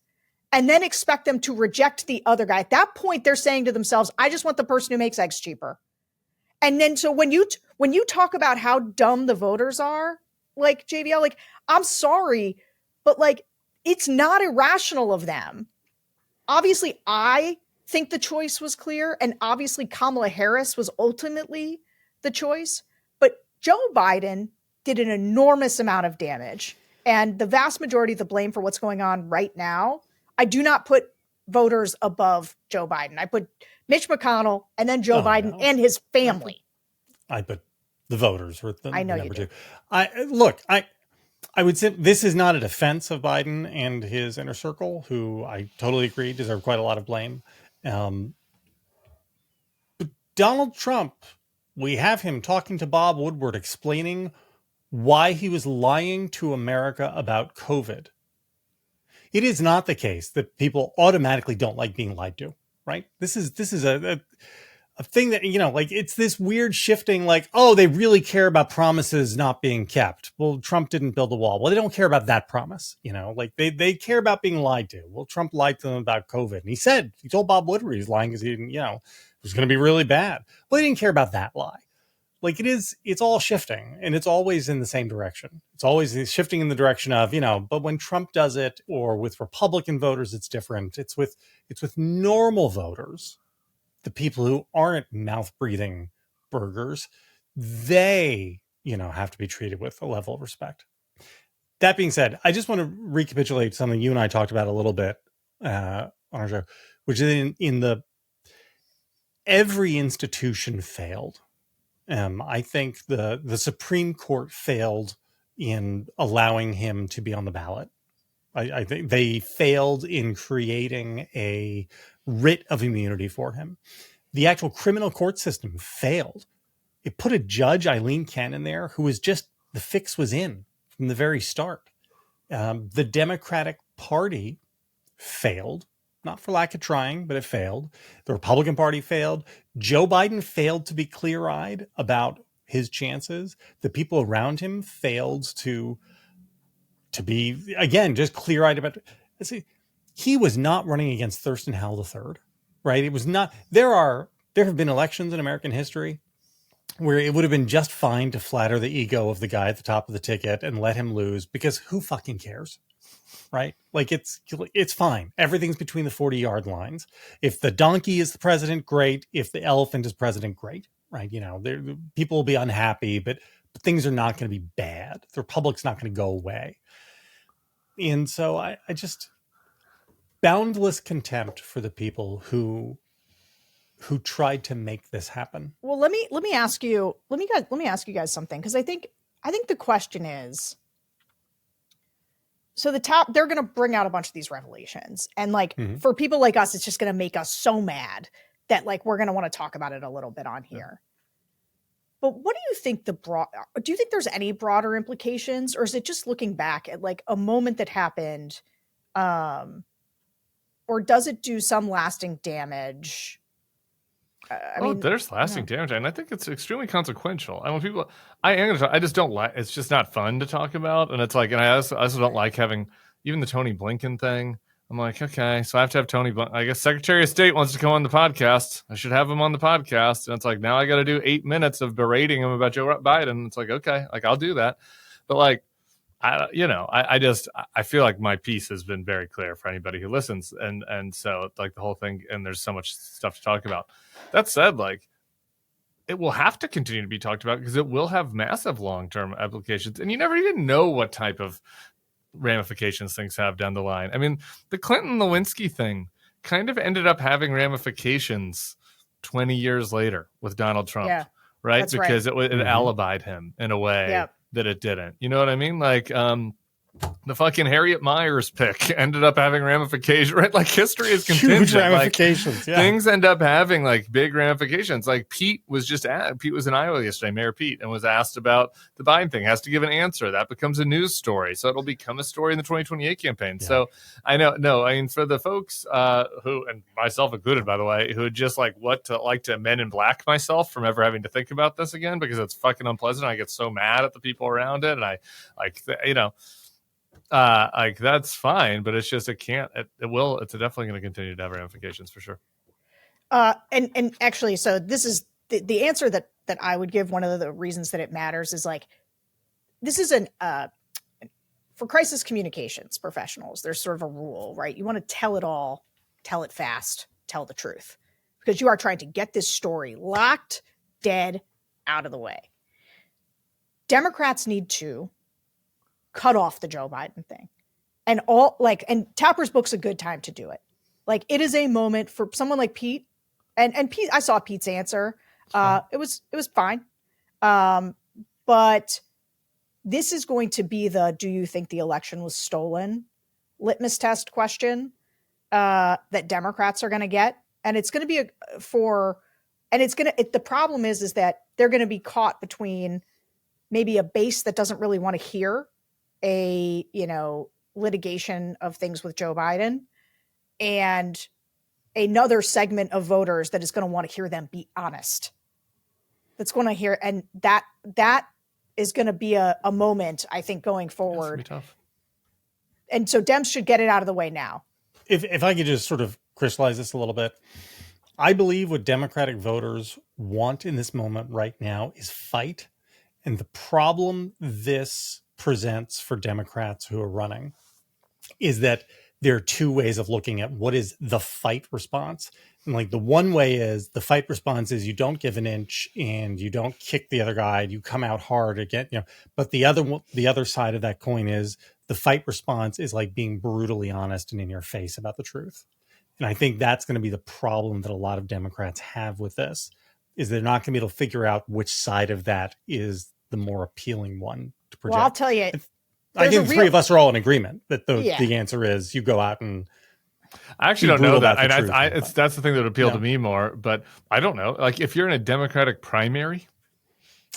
and then expect them to reject the other guy. At that point, they're saying to themselves, I just want the person who makes eggs cheaper. And then so when you talk about how dumb the voters are, like JVL, like, I'm sorry, but like, it's not irrational of them. Obviously, I think the choice was clear. And obviously Kamala Harris was ultimately the choice. But Joe Biden did an enormous amount of damage. And the vast majority of the blame for what's going on right now, I do not put voters above Joe Biden. I put Mitch McConnell and then Joe Biden and his family. I put the voters were the number you 2. I would say this is not a defense of Biden and his inner circle, who I totally agree deserve quite a lot of blame. But Donald Trump we have him talking to Bob Woodward, explaining why he was lying to America about COVID. It is not the case that people automatically don't like being lied to, right? This is a thing that, like, it's this weird shifting, like, oh, they really care about promises not being kept. Well, Trump didn't build a wall. Well, they don't care about that promise, like they care about being lied to. Well, Trump lied to them about COVID. And he told Bob Woodward he's lying because he didn't, it was going to be really bad. Well, he didn't care about that lie. Like, it's all shifting, and it's always in the same direction. It's always shifting in the direction of, but when Trump does it, or with Republican voters, it's different. It's with normal voters, the people who aren't mouth breathing burgers, they, have to be treated with a level of respect. That being said, I just want to recapitulate something you and I talked about a little bit on our show, which is in the every institution failed. I think the Supreme Court failed in allowing him to be on the ballot. I think they failed in creating a writ of immunity for him. The actual criminal court system failed. It put a judge, Eileen Cannon, there, who was just, the fix was in from the very start. The Democratic Party failed. Not for lack of trying, but it failed. The Republican Party failed. Joe Biden failed to be clear-eyed about his chances. The people around him failed to be, again, just clear-eyed about. He was not running against Thurston Howell III, right? It was not. There have been elections in American history where it would have been just fine to flatter the ego of the guy at the top of the ticket and let him lose, because who fucking cares? Right? Like, it's fine. Everything's between the 40-yard lines. If the donkey is the president, great. If the elephant is president, great. Right? People will be unhappy, but things are not going to be bad. The republic's not going to go away. And so I just, boundless contempt for the people who tried to make this happen. Well, let me ask you guys something, because I think the question is, so they're going to bring out a bunch of these revelations, and for people like us, it's just going to make us so mad that we're going to want to talk about it a little bit on here. But what do you think do you think there's any broader implications, or is it just looking back at a moment that happened, or does it do some lasting damage? I mean, there's lasting damage, and I think it's extremely consequential. I mean, I just don't like. It's just not fun to talk about, and it's and I also don't like having even the Tony Blinken thing. I'm like, okay, so I have to have Tony. I guess Secretary of State wants to come on the podcast. I should have him on the podcast, and it's now I got to do 8 minutes of berating him about Joe Biden. It's okay, I'll do that, but I feel like my piece has been very clear for anybody who listens, and so the whole thing, and there's so much stuff to talk about. That said, it will have to continue to be talked about because it will have massive long-term applications, and you never even know what type of ramifications things have down the line. I mean, the Clinton-Lewinsky thing kind of ended up having ramifications 20 years later with Donald Trump, right? Because it alibied him in a way that it didn't. You know what I mean? The fucking Harriet Miers pick ended up having ramifications, right? History is contingent. Huge ramifications. Things end up having big ramifications. Pete was in Iowa yesterday, Mayor Pete, and was asked about the Biden thing. Has to give an answer. That becomes a news story, so it'll become a story in the 2028 campaign. Yeah. So I mean, for the folks who, and myself included, by the way, who just to Men in Black myself from ever having to think about this again because it's fucking unpleasant. I get so mad at the people around it, and I that's fine, but it's just it's definitely going to continue to have ramifications for sure. And actually, so this is the answer that I would give. One of the reasons that it matters is this is for crisis communications professionals, there's sort of a rule, right? You want to tell it all, tell it fast, tell the truth, because you are trying to get this story locked, dead, out of the way. Democrats need to cut off the Joe Biden thing, and and Tapper's book's a good time to do it. It is a moment for someone like Pete, and Pete. I saw Pete's answer. It was fine, but this is going to be the "Do you think the election was stolen?" litmus test question that Democrats are going to get, and it's going to be the problem is that they're going to be caught between maybe a base that doesn't really want to hear a, litigation of things with Joe Biden, and another segment of voters that is going to want to hear them be honest. That's going to hear, and that is going to be a moment, I think, going forward. It's gonna be tough. And so Dems should get it out of the way now. If I could just sort of crystallize this a little bit, I believe what Democratic voters want in this moment right now is fight. And the problem this presents for Democrats who are running is that there are two ways of looking at what is the fight response. And like the one way is the fight response is you don't give an inch and you don't kick the other guy. You come out hard again, but the other side of that coin is the fight response is like being brutally honest and in your face about the truth. And I think that's going to be the problem that a lot of Democrats have with this, is they're not going to be able to figure out which side of that is the more appealing one to project. Well, I'll tell you, I think the three of us are all in agreement that the answer is you go out and. I actually don't know that. That's the thing that would appeal to me more, but I don't know. Like if you're in a Democratic primary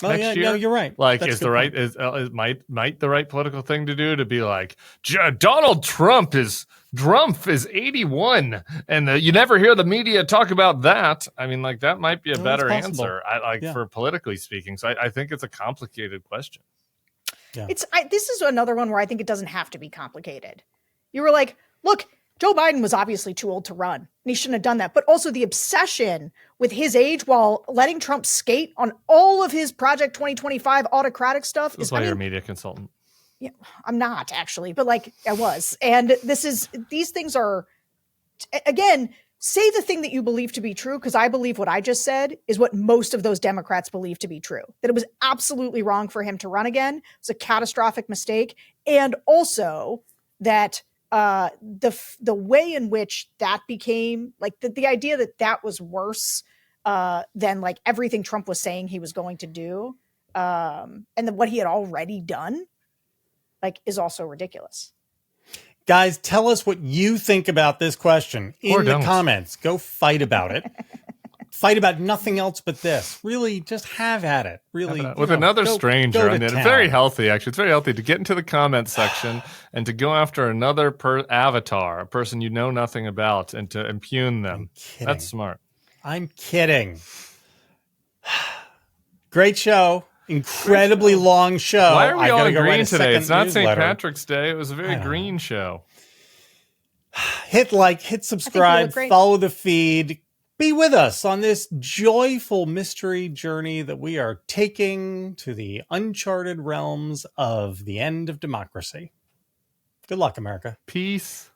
next year, no, you're right. Like might the right political thing to do to be like Donald Trump is 81, and you never hear the media talk about that. I mean, like that might be a better answer. For politically speaking. So I think it's a complicated question. Yeah. This is another one where I think it doesn't have to be complicated. You were like, look, Joe Biden was obviously too old to run, and he shouldn't have done that. But also the obsession with his age while letting Trump skate on all of his Project 2025 autocratic stuff. That's why you're a media consultant. Yeah, I'm not actually, but like I was. And these things are, again, say the thing that you believe to be true, because I believe what I just said is what most of those Democrats believe to be true, that it was absolutely wrong for him to run again. It was a catastrophic mistake. And also that the way in which that became like the idea that was worse than like everything Trump was saying he was going to do, and then what he had already done, like, is also ridiculous. Guys, tell us what you think about this question in the comments. Go fight about it. Fight about nothing else but this. Really, just have at it. Really, with another stranger on it. It's very healthy, actually. It's very healthy to get into the comment section and to go after another avatar, a person you know nothing about, and to impugn them. That's smart. I'm kidding. Great show. Incredibly long show. Why are we all green today? It's not St. Patrick's Day. It was a very green show. Hit like, hit subscribe, follow the feed. Be with us on this joyful mystery journey that we are taking to the uncharted realms of the end of democracy. Good luck, America. Peace.